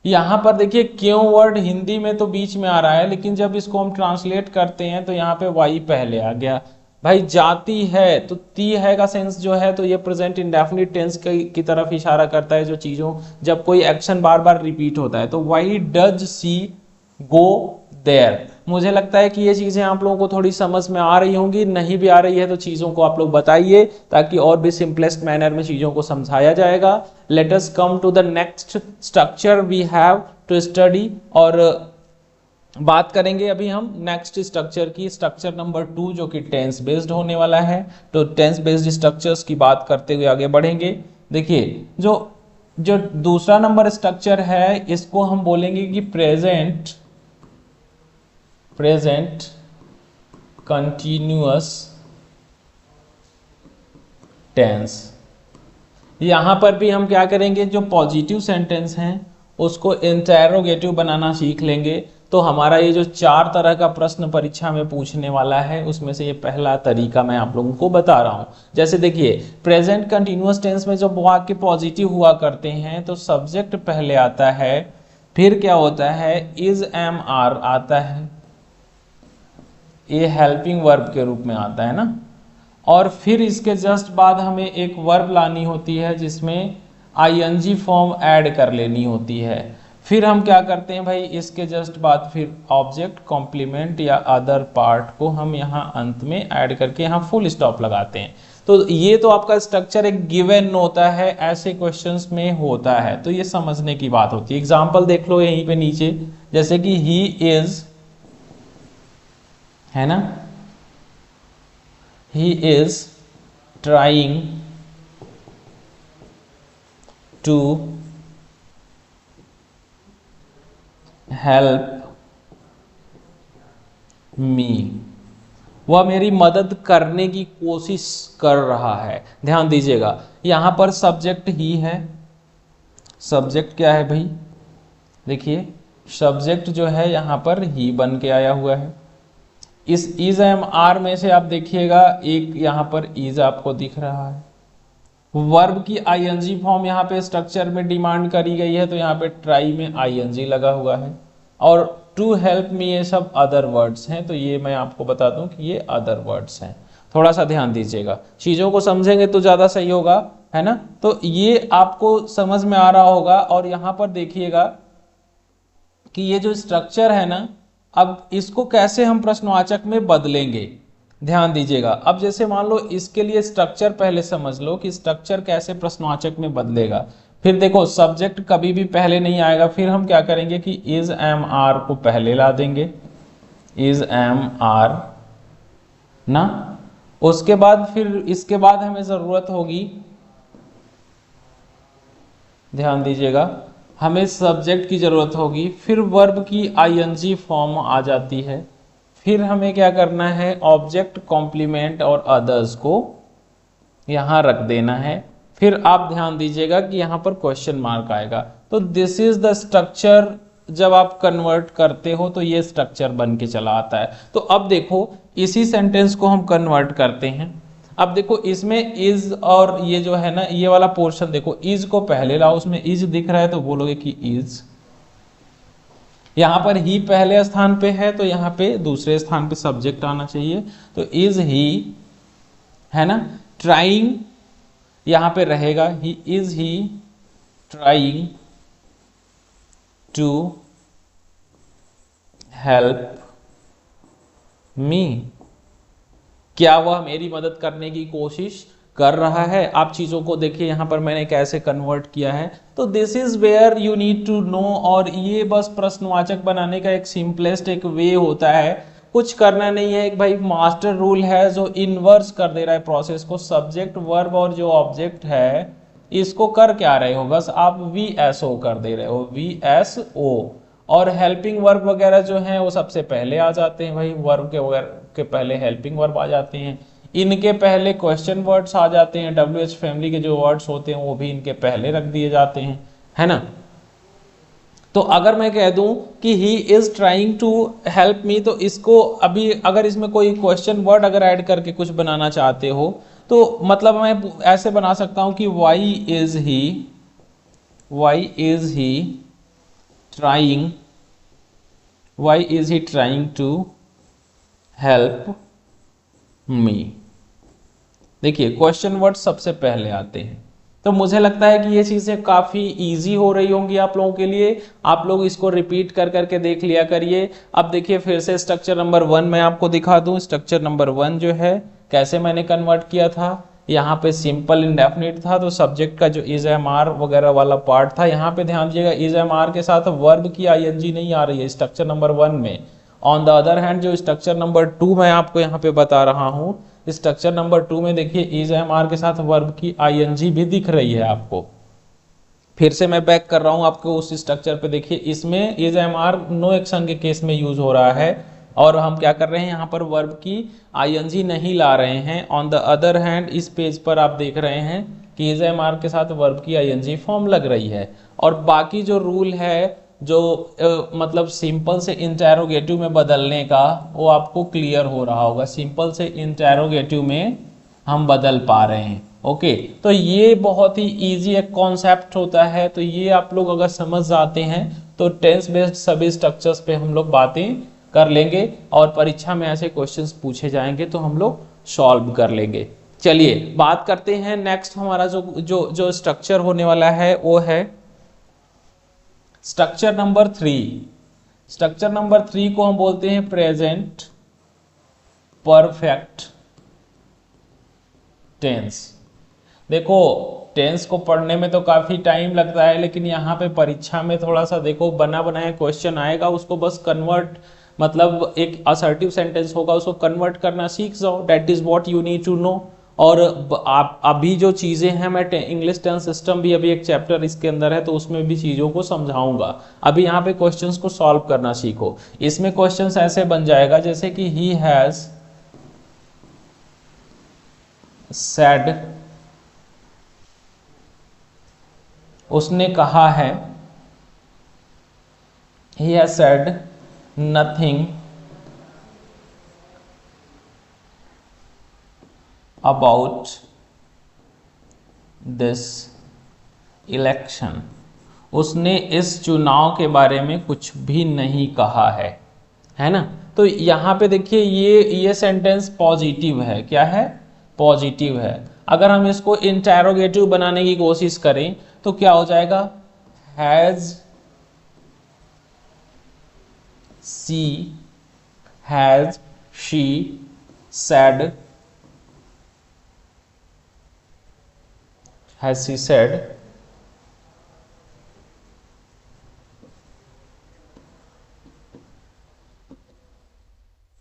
यहां पर देखिए क्यों वर्ड हिंदी में तो बीच में आ रहा है, लेकिन जब इसको हम ट्रांसलेट करते हैं तो यहाँ पे वाई पहले आ गया। भाई जाती है, तो ती है का सेंस जो है, तो ये प्रेजेंट इंडेफिनिट टेंस की तरफ इशारा करता है, जो चीजों जब कोई एक्शन बार बार रिपीट होता है। तो why does she go there. मुझे लगता है कि ये चीजें आप लोगों को थोड़ी समझ में आ रही होंगी, नहीं भी आ रही है तो चीजों को आप लोग बताइए ताकि और भी सिंपलेस्ट मैनर में चीजों को समझाया जाएगा। Let us come to the next structure we have to study, और बात करेंगे अभी हम नेक्स्ट स्ट्रक्चर की, स्ट्रक्चर नंबर 2 जो कि टेंस बेस्ड होने वाला है। तो टेंस बेस्ड स्ट्रक्चर्स की बात करते हुए आगे बढ़ेंगे। देखिए जो दूसरा नंबर स्ट्रक्चर है इसको हम बोलेंगे कि प्रेजेंट कंटिन्यूअस टेंस। यहां पर भी हम क्या करेंगे, जो पॉजिटिव सेंटेंस हैं उसको इंटरोगेटिव बनाना सीख लेंगे। तो हमारा ये जो 4 तरह का प्रश्न परीक्षा में पूछने वाला है उसमें से ये पहला तरीका मैं आप लोगों को बता रहा हूं। जैसे देखिए प्रेजेंट कंटिन्यूअस टेंस में जब वाक्य पॉजिटिव हुआ करते हैं तो सब्जेक्ट पहले आता है, फिर क्या होता है इज एम आर आता है, ये हेल्पिंग वर्ब के रूप में आता है ना, और फिर इसके जस्ट बाद हमें एक वर्ब लानी होती है जिसमें आईएनजी फॉर्म ऐड कर लेनी होती है। फिर हम क्या करते हैं भाई, इसके जस्ट बाद फिर ऑब्जेक्ट कॉम्प्लीमेंट या अदर पार्ट को हम यहाँ अंत में ऐड करके यहाँ फुल स्टॉप लगाते हैं। तो ये तो आपका स्ट्रक्चर एक गिवन होता है, ऐसे क्वेश्चंस में होता है, तो ये समझने की बात होती है। एग्जाम्पल देख लो यहीं पे नीचे, जैसे कि ही इज, है ना, he is trying to help me, वह मेरी मदद करने की कोशिश कर रहा है। ध्यान दीजिएगा यहां पर सब्जेक्ट ही है, सब्जेक्ट क्या है भाई, देखिए सब्जेक्ट जो है यहां पर ही बन के आया हुआ है। इस इज एम आर में से आप देखिएगा एक यहाँ पर इज आपको दिख रहा है, वर्ब की आईएनजी फॉर्म यहाँ पे स्ट्रक्चर में डिमांड करी गई है तो यहाँ पे ट्राई में आईएनजी लगा हुआ है, और टू हेल्प मी ये सब अदर वर्ड्स हैं, तो ये मैं आपको बता दूं कि ये अदर वर्ड्स हैं। थोड़ा सा ध्यान दीजिएगा, चीज़ों को समझेंगे तो ज़्यादा सही होगा, है ना। तो ये आपको समझ में आ रहा होगा। और यहाँ पर देखिएगा कि ये जो स्ट्रक्चर है ना, अब इसको कैसे हम प्रश्नवाचक में बदलेंगे, ध्यान दीजिएगा। अब जैसे मान लो इसके लिए स्ट्रक्चर पहले समझ लो कि स्ट्रक्चर कैसे प्रश्नवाचक में बदलेगा। फिर देखो सब्जेक्ट कभी भी पहले नहीं आएगा, फिर हम क्या करेंगे कि इज एम आर को पहले ला देंगे, इज एम आर ना, उसके बाद फिर इसके बाद हमें जरूरत होगी, ध्यान दीजिएगा, हमें सब्जेक्ट की जरूरत होगी, फिर वर्ब की आईएनजी फॉर्म आ जाती है, फिर हमें क्या करना है ऑब्जेक्ट कॉम्प्लीमेंट और अदर्स को यहां रख देना है। फिर आप ध्यान दीजिएगा कि यहां पर क्वेश्चन मार्क आएगा। तो दिस इज द स्ट्रक्चर, जब आप कन्वर्ट करते हो तो ये स्ट्रक्चर बन के चला आता है। तो अब देखो इसी सेंटेंस को हम कन्वर्ट करते हैं। अब देखो इसमें इज और ये जो है ना ये वाला पोर्शन देखो, इज को पहले लाओ, उसमें इज दिख रहा है तो बोलोगे कि इज, यहां पर ही पहले स्थान पे है तो यहां पे दूसरे स्थान पे सब्जेक्ट आना चाहिए, तो इज ही, है ना। ट्राइंग यहां पे रहेगा, he is he trying to help me, क्या वह मेरी मदद करने की कोशिश कर रहा है। आप चीजों को देखिए यहां पर मैंने कैसे कन्वर्ट किया है। तो this is where you need to know, और ये बस प्रश्नवाचक बनाने का एक सिंपलेस्ट एक वे होता है, कुछ करना नहीं है। एक भाई मास्टर रूल है जो इनवर्स कर दे रहा है प्रोसेस को, सब्जेक्ट वर्ब और जो ऑब्जेक्ट है इसको कर क्या रहे हो, बस आप VSO कर दे रहे हो, VSO, और हेल्पिंग वर्ब वगैरह जो हैं वो सबसे पहले आ जाते हैं भाई, वर्ब के वगैरह के पहले हेल्पिंग वर्ब आ जाते हैं, इनके पहले क्वेश्चन वर्ड्स आ जाते हैं, WH फैमिली के जो वर्ड्स होते हैं वो भी इनके पहले रख दिए जाते हैं, है ना। तो अगर मैं कह दूं कि he is trying to help me, तो इसको अभी अगर इसमें कोई क्वेश्चन वर्ड अगर ऐड करके कुछ बनाना चाहते हो तो मतलब मैं ऐसे बना सकता हूं कि why is he trying to help me. देखिए क्वेश्चन वर्ड सबसे पहले आते हैं, तो मुझे लगता है कि ये चीजें काफी इजी हो रही होंगी आप लोगों के लिए। आप लोग इसको रिपीट कर करके देख लिया करिए। अब देखिए फिर से स्ट्रक्चर नंबर 1 मैं आपको दिखा दूं। स्ट्रक्चर नंबर 1 जो है कैसे मैंने कन्वर्ट किया था, यहाँ पे सिंपल इंडेफिनिट था तो सब्जेक्ट का जो इज एम आर वगैरह वाला पार्ट था, यहाँ पे ध्यान दीजिएगा इज एम आर के साथ वर्ब की आईएनजी नहीं आ रही है स्ट्रक्चर नंबर 1 में। ऑन द अदर हैंड जो स्ट्रक्चर नंबर 2 मैं आपको यहाँ पे बता रहा हूँ, स्ट्रक्चर नंबर 2 में देखिए इज एम आर के साथ वर्ब की आईएनजी भी दिख रही है आपको। फिर से मैं बैक कर रहा हूँ आपको उस स्ट्रक्चर पे, देखिए इसमें is am are no action के केस में यूज हो रहा है और हम क्या कर रहे हैं यहाँ पर वर्ब की आईएनजी नहीं ला रहे हैं। ऑन द अदर हैंड इस पेज पर आप देख रहे हैं कि इज एम आर के साथ वर्ब की आईएनजी फॉर्म लग रही है, और बाकी जो रूल है जो मतलब सिंपल से इंटेरोगेटिव में बदलने का, वो आपको क्लियर हो रहा होगा। सिंपल से इंटेरोगेटिव में हम बदल पा रहे हैं। ओके, तो ये बहुत ही इजी एक कॉन्सेप्ट होता है। तो ये आप लोग अगर समझ जाते हैं तो टेंस बेस्ड सभी स्ट्रक्चर्स पे हम लोग बातें कर लेंगे, और परीक्षा में ऐसे क्वेश्चंस पूछे जाएंगे तो हम लोग सॉल्व कर लेंगे। चलिए बात करते हैं नेक्स्ट। हमारा जो जो जो स्ट्रक्चर होने वाला है वो है स्ट्रक्चर नंबर 3। स्ट्रक्चर नंबर 3 को हम बोलते हैं प्रेजेंट परफेक्ट टेंस। देखो, टेंस को पढ़ने में तो काफी टाइम लगता है, लेकिन यहाँ पे परीक्षा में थोड़ा सा देखो बना बनाया क्वेश्चन आएगा, उसको बस कन्वर्ट, मतलब एक असर्टिव सेंटेंस होगा, उसको कन्वर्ट करना सीख जाओ। That is what you need to know. और आप अभी जो चीजें हैं, मैं इंग्लिश टेंस सिस्टम भी अभी एक चैप्टर इसके अंदर है, तो उसमें भी चीजों को समझाऊंगा। अभी यहाँ पे क्वेश्चंस को सॉल्व करना सीखो। इसमें क्वेश्चंस ऐसे बन जाएगा जैसे कि ही हैज सेड, उसने कहा है, he has said nothing about this election, उसने इस चुनाव के बारे में कुछ भी नहीं कहा है ना। तो यहाँ पे देखिए ये सेंटेंस पॉजिटिव है। क्या है? पॉजिटिव है। अगर हम इसको इंटेरोगेटिव बनाने की कोशिश करें तो क्या हो जाएगा? Has she, has she said, has she said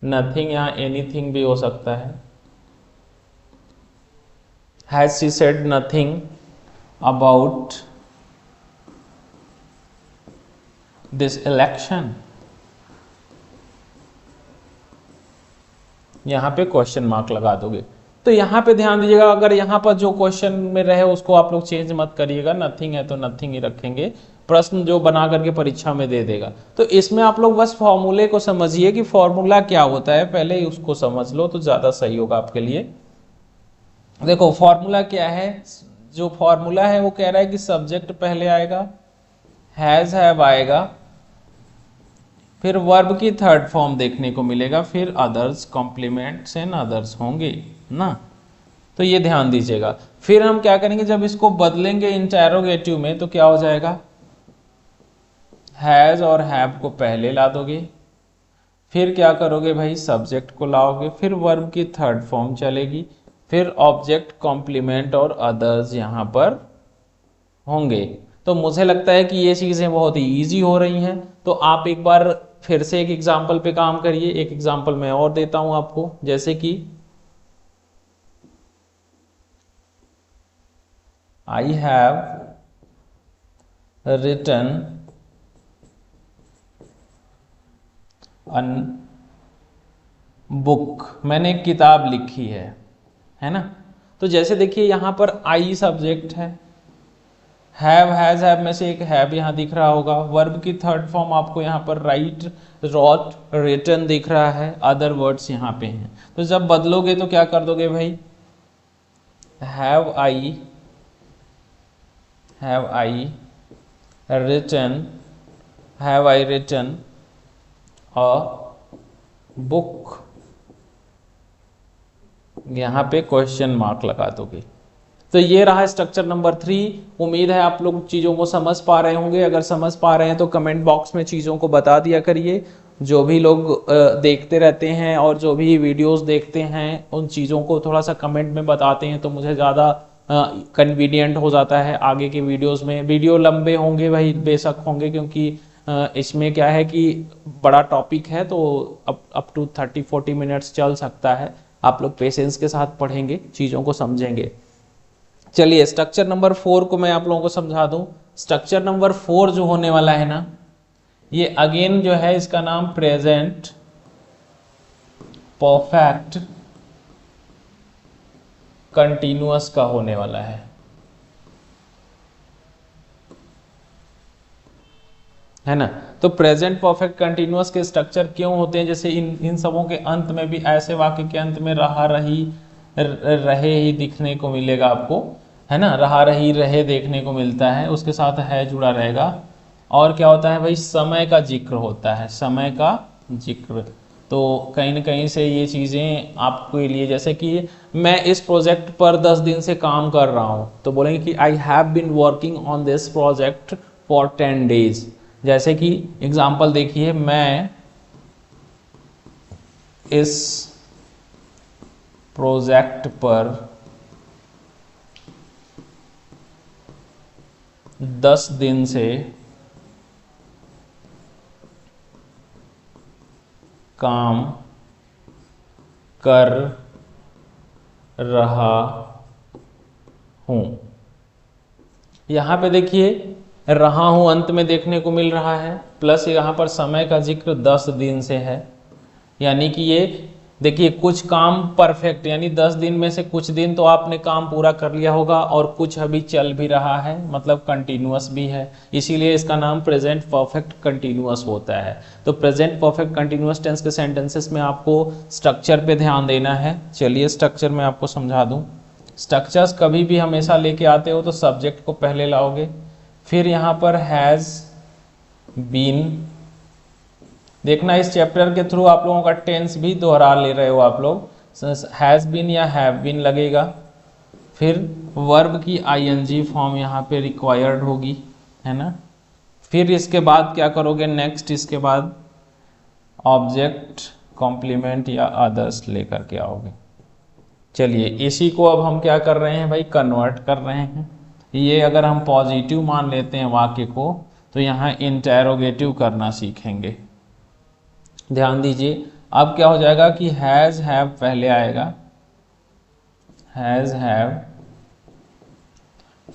nothing, या एनीथिंग भी हो सकता है। Has she said nothing about this election. यहां पे क्वेश्चन मार्क लगा दोगे। तो यहां पे ध्यान दीजिएगा, अगर यहां पर जो क्वेश्चन में रहे उसको आप लोग चेंज मत करिएगा। नथिंग है तो नथिंग ही रखेंगे, प्रश्न जो बना करके परीक्षा में दे देगा। तो इसमें आप लोग बस फॉर्मूले को समझिए कि फॉर्मूला क्या होता है, पहले ही उसको समझ लो तो ज्यादा सही होगा आपके लिए। देखो फॉर्मूला क्या है, जो फॉर्मूला है वो कह रहा है कि सब्जेक्ट पहले आएगा, हैज हैव आएगा, फिर वर्ब की थर्ड फॉर्म देखने को मिलेगा, फिर अदर्स, कॉम्प्लीमेंट्स एंड अदर्स होंगे ना। तो ये ध्यान दीजिएगा। फिर हम क्या करेंगे, जब इसको बदलेंगे इंटेरोगेटिव में तो क्या हो जाएगा? हैज और हैव को पहले ला दोगे, फिर क्या करोगे भाई? सब्जेक्ट को लाओगे, फिर वर्ब की थर्ड फॉर्म चलेगी, फिर ऑब्जेक्ट, कॉम्प्लीमेंट और अदर्स यहां पर होंगे। तो मुझे लगता है कि ये चीजें बहुत ही ईजी हो रही हैं। तो आप एक बार फिर से एक एग्जाम्पल पे काम करिए। एक एग्जाम्पल मैं और देता हूं आपको, जैसे कि I have written an book, मैंने एक किताब लिखी है ना। तो जैसे देखिए यहां पर आई सब्जेक्ट है, हैव, हैज, हैव में से एक हैव यहां दिख रहा होगा, वर्ब की थर्ड फॉर्म आपको यहां पर राइट, रॉट, रिटन दिख रहा है, अदर वर्ड्स यहां पे हैं। तो जब बदलोगे तो क्या कर दोगे भाई? Have I written, have I written a book, यहां पे क्वेश्चन मार्क लगा दोगे। तो ये रहा स्ट्रक्चर नंबर 3। उम्मीद है आप लोग चीज़ों को समझ पा रहे होंगे। अगर समझ पा रहे हैं तो कमेंट बॉक्स में चीज़ों को बता दिया करिए। जो भी लोग देखते रहते हैं और जो भी वीडियोस देखते हैं उन चीज़ों को थोड़ा सा कमेंट में बताते हैं तो मुझे ज़्यादा कन्वीनियंट हो जाता है आगे के वीडियोस में। वीडियो लंबे होंगे भाई, बेशक होंगे, क्योंकि इसमें क्या है कि बड़ा टॉपिक है, तो अप टू 30-40 मिनट्स चल सकता है। आप लोग पेशेंस के साथ पढ़ेंगे, चीज़ों को समझेंगे। चलिए स्ट्रक्चर नंबर 4 को मैं आप लोगों को समझा दूं। स्ट्रक्चर नंबर 4 जो होने वाला है ना, ये अगेन जो है इसका नाम प्रेजेंट परफेक्ट कंटिन्यूअस का होने वाला है। है ना। तो प्रेजेंट परफेक्ट कंटिन्यूअस के स्ट्रक्चर क्यों होते हैं, जैसे इन सबों के अंत में भी, ऐसे वाक्य के अंत में रहा रही रहे ही दिखने को मिलेगा आपको, है ना, रहा रही रहे देखने को मिलता है, उसके साथ है जुड़ा रहेगा। और क्या होता है भाई, समय का जिक्र होता है, समय का जिक्र। तो कहीं ना कहीं से ये चीज़ें आपके लिए, जैसे कि मैं इस प्रोजेक्ट पर 10 दिन से काम कर रहा हूँ, तो बोलेंगे कि I have been working on this project for 10 days. जैसे कि एग्जाम्पल देखिए, मैं इस प्रोजेक्ट पर 10 दिन से काम कर रहा हूं। यहां पे देखिए रहा हूं अंत में देखने को मिल रहा है, प्लस यहां पर समय का जिक्र 10 दिन से है, यानी कि ये देखिए कुछ काम परफेक्ट, यानी 10 दिन में से कुछ दिन तो आपने काम पूरा कर लिया होगा और कुछ अभी चल भी रहा है, मतलब कंटिन्यूअस भी है, इसीलिए इसका नाम प्रेजेंट परफेक्ट कंटिन्यूअस होता है। तो प्रेजेंट परफेक्ट कंटिन्यूअस टेंस के सेंटेंसेस में आपको स्ट्रक्चर पे ध्यान देना है। चलिए स्ट्रक्चर में आपको समझा दूं। स्ट्रक्चर्स कभी भी हमेशा लेके आते हो तो सब्जेक्ट को पहले लाओगे, फिर यहाँ पर हैज़ बीन, देखना इस चैप्टर के थ्रू आप लोगों का टेंस भी दोहरा ले रहे हो आप लोग, हैज़ बीन या हैव बीन लगेगा, फिर वर्ब की आईएनजी फॉर्म यहाँ पे रिक्वायर्ड होगी, है ना। फिर इसके बाद क्या करोगे, नेक्स्ट इसके बाद ऑब्जेक्ट कॉम्प्लीमेंट या अदर्स लेकर के आओगे। चलिए इसी को अब हम क्या कर रहे हैं भाई, कन्वर्ट कर रहे हैं। ये अगर हम पॉजिटिव मान लेते हैं वाक्य को, तो यहाँ इंटेरोगेटिव करना सीखेंगे। ध्यान दीजिए, अब क्या हो जाएगा कि हैज़ हैव पहले आएगा, हैज़ हैव,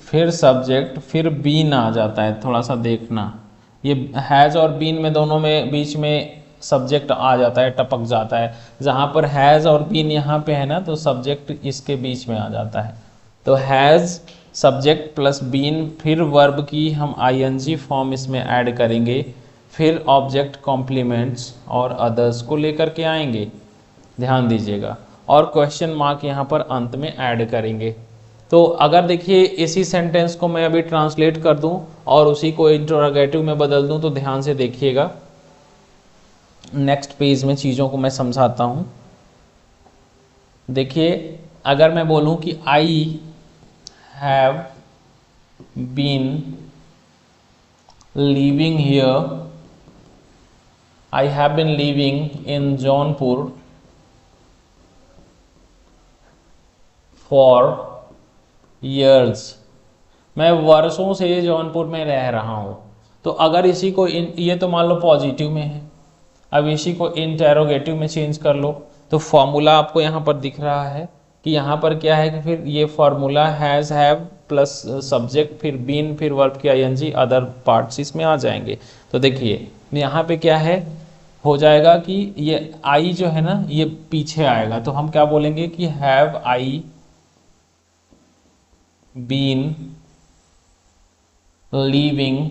फिर सब्जेक्ट, फिर बीन आ जाता है। थोड़ा सा देखना, ये हैज़ और बीन में दोनों में बीच में सब्जेक्ट आ जाता है, टपक जाता है। जहाँ पर हैज़ और बीन यहाँ पे है ना, तो सब्जेक्ट इसके बीच में आ जाता है। तो हैज़ सब्जेक्ट प्लस बीन, फिर वर्ब की हम आईएनजी फॉर्म इसमें ऐड करेंगे, फिर ऑब्जेक्ट कॉम्प्लीमेंट्स और अदर्स को लेकर के आएंगे, ध्यान दीजिएगा, और क्वेश्चन मार्क यहाँ पर अंत में ऐड करेंगे। तो अगर देखिए इसी सेंटेंस को मैं अभी ट्रांसलेट कर दूं और उसी को इंटरोगेटिव में बदल दूं, तो ध्यान से देखिएगा, नेक्स्ट पेज में चीज़ों को मैं समझाता हूं। देखिए अगर मैं बोलूं कि I have been living here, I have been living in Jaunpur for years, मैं वर्षों से जौनपुर में रह रहा हूँ। तो अगर इसी को ये तो मान लो पॉजिटिव में है, अब इसी को इंटेरोगेटिव में चेंज कर लो, तो फॉर्मूला आपको यहाँ पर दिख रहा है कि यहाँ पर क्या है कि फिर ये formula has have plus subject, फिर बीन, फिर वर्ब की आईएनजी, अदर पार्ट्स इसमें आ जाएंगे। तो देखिए यहाँ पे क्या है, हो जाएगा कि ये आई जो है ना ये पीछे आएगा, तो हम क्या बोलेंगे कि have I been living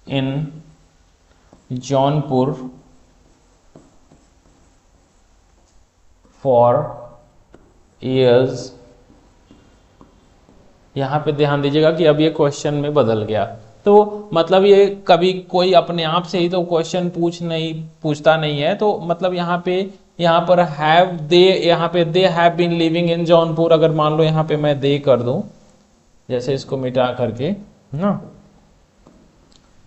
in Jaunpur for years. यहाँ पे ध्यान दीजिएगा कि अब ये क्वेश्चन में बदल गया, तो मतलब ये कभी कोई अपने आप से ही तो क्वेश्चन पूछता नहीं है। तो मतलब यहाँ पर हैव दे, यहाँ पे they have been living in Jaunpur, अगर मान लो यहाँ पे मैं दे कर दूं, जैसे इसको मिटा करके ना,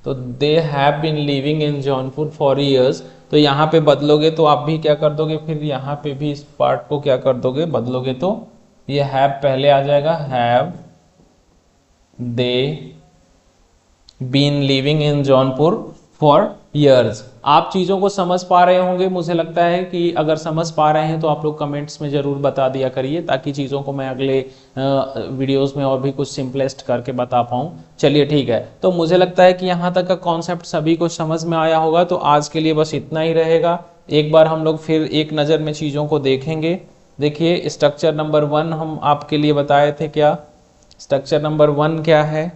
तो they have been living in Jaunpur for years, तो यहाँ पे बदलोगे तो आप भी क्या कर दोगे, फिर यहाँ पे भी इस पार्ट को क्या कर दोगे, बदलोगे तो ये हैव पहले आ जाएगा, have they been living in Jaunpur for years. आप चीज़ों को समझ पा रहे होंगे, मुझे लगता है कि अगर समझ पा रहे हैं तो आप लोग कमेंट्स में ज़रूर बता दिया करिए, ताकि चीज़ों को मैं अगले वीडियोस में और भी कुछ सिंपलेस्ट करके बता पाऊँ। चलिए ठीक है, तो मुझे लगता है कि यहाँ तक का कॉन्सेप्ट सभी को समझ में आया होगा। तो आज के लिए बस इतना ही रहेगा। एक बार हम लोग फिर एक नज़र में चीज़ों को देखेंगे। देखिए स्ट्रक्चर नंबर 1 हम आपके लिए बताए थे, क्या स्ट्रक्चर नंबर 1 क्या है,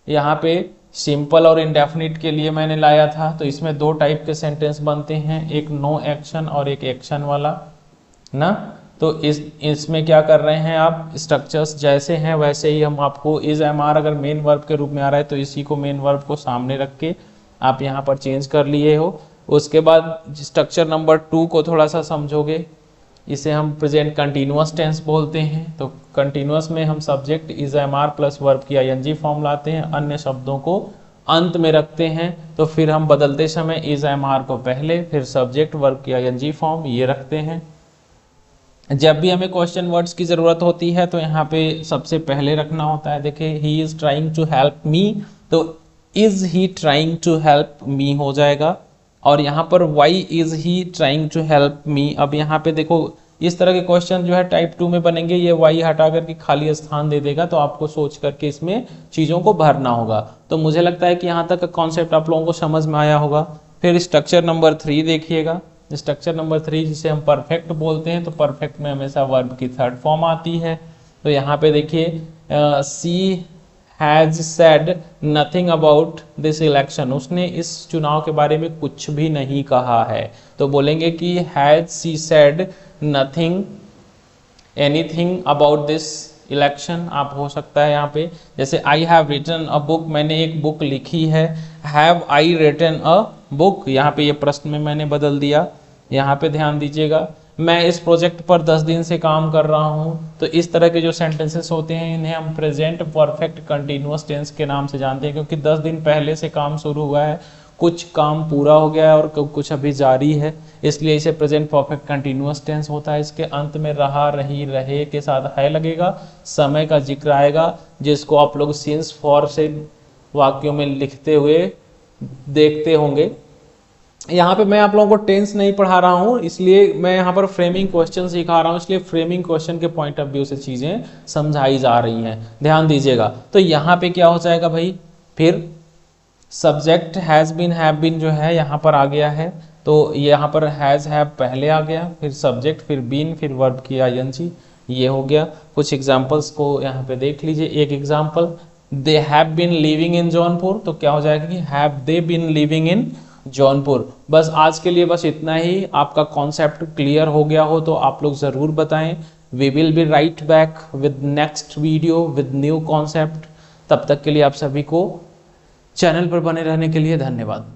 यहाँ पे सिंपल और इंडेफिनिट के लिए मैंने लाया था। तो इसमें दो टाइप के सेंटेंस बनते हैं, एक नो एक्शन और एक एक्शन वाला ना। तो इसमें क्या कर रहे हैं आप, स्ट्रक्चर्स जैसे हैं वैसे ही हम आपको इज एम आर अगर मेन वर्ब के रूप में आ रहा है तो इसी को मेन वर्ब को सामने रख के आप यहाँ पर चेंज कर लिए हो। उसके बाद स्ट्रक्चर नंबर 2 को थोड़ा सा समझोगे, इसे हम प्रेजेंट कंटिन्यूअस टेंस बोलते हैं। तो कंटिन्यूअस में हम subject is am are plus verb की आईएनजी फॉर्म लाते हैं, अन्य शब्दों को अंत में रखते हैं। तो फिर हम बदलते समय इज एम आर को पहले, फिर सब्जेक्ट वर्ब की आईएनजी फॉर्म ये रखते हैं। जब भी हमें क्वेश्चन वर्ड्स की ज़रूरत होती है तो यहाँ पे सबसे पहले रखना होता है, देखिए he is trying to help me, तो is he trying to help me हो जाएगा। और यहाँ पर why is he trying to help me. अब यहाँ पे देखो इस तरह के क्वेश्चन जो है टाइप 2 में बनेंगे, ये वाई हटा करके खाली स्थान दे देगा, तो आपको सोच करके इसमें चीज़ों को भरना होगा। तो मुझे लगता है कि यहाँ तक का कॉन्सेप्ट आप लोगों को समझ में आया होगा। फिर स्ट्रक्चर नंबर 3 देखिएगा, स्ट्रक्चर नंबर 3 जिसे हम परफेक्ट बोलते हैं, तो परफेक्ट में हमेशा वर्ब की थर्ड फॉर्म आती है। तो यहाँ पे देखिए she has said nothing about this election, उसने इस चुनाव के बारे में कुछ भी नहीं कहा है। तो बोलेंगे कि has she said nothing anything about this election. आप हो सकता है यहाँ पे जैसे I have written a book, मैंने एक बुक लिखी है। Have I written a book, यहाँ पे ये प्रश्न में मैंने बदल दिया। यहाँ पे ध्यान दीजिएगा, मैं इस प्रोजेक्ट पर 10 दिन से काम कर रहा हूँ। तो इस तरह के जो सेंटेंसेस होते हैं इन्हें हम प्रेजेंट परफेक्ट कंटिन्यूअस टेंस के नाम से जानते हैं, क्योंकि 10 दिन पहले से काम शुरू हुआ है, कुछ काम पूरा हो गया है और कुछ अभी जारी है, इसलिए इसे प्रेजेंट परफेक्ट कंटिन्यूअस टेंस होता है। इसके अंत में रहा, रही, रहे के साथ है लगेगा, समय का जिक्र आएगा, जिसको आप लोग सिंस फॉर से वाक्यों में लिखते हुए देखते होंगे। यहाँ पे मैं आप लोगों को टेंस नहीं पढ़ा रहा हूँ, इसलिए मैं यहाँ पर फ्रेमिंग क्वेश्चन सिखा रहा हूँ, इसलिए फ्रेमिंग क्वेश्चन के पॉइंट ऑफ व्यू से चीज़ें समझाई जा रही हैं, ध्यान दीजिएगा। तो यहाँ पे क्या हो जाएगा भाई, फिर subject has been have been जो है यहाँ पर आ गया है, तो यहाँ पर हैज़ हैव पहले आ गया, फिर सब्जेक्ट, फिर बीन, फिर वर्ब की आईएनजी, ये हो गया। कुछ एग्जाम्पल्स को यहाँ पे देख लीजिए। एक example, they have been living in Jaunpur, तो क्या हो जाएगा कि have they been living in Jaunpur. बस आज के लिए बस इतना ही। आपका कॉन्सेप्ट क्लियर हो गया हो तो आप लोग ज़रूर बताएं। We will be right back with next video with new concept. तब तक के लिए आप सभी को चैनल पर बने रहने के लिए धन्यवाद।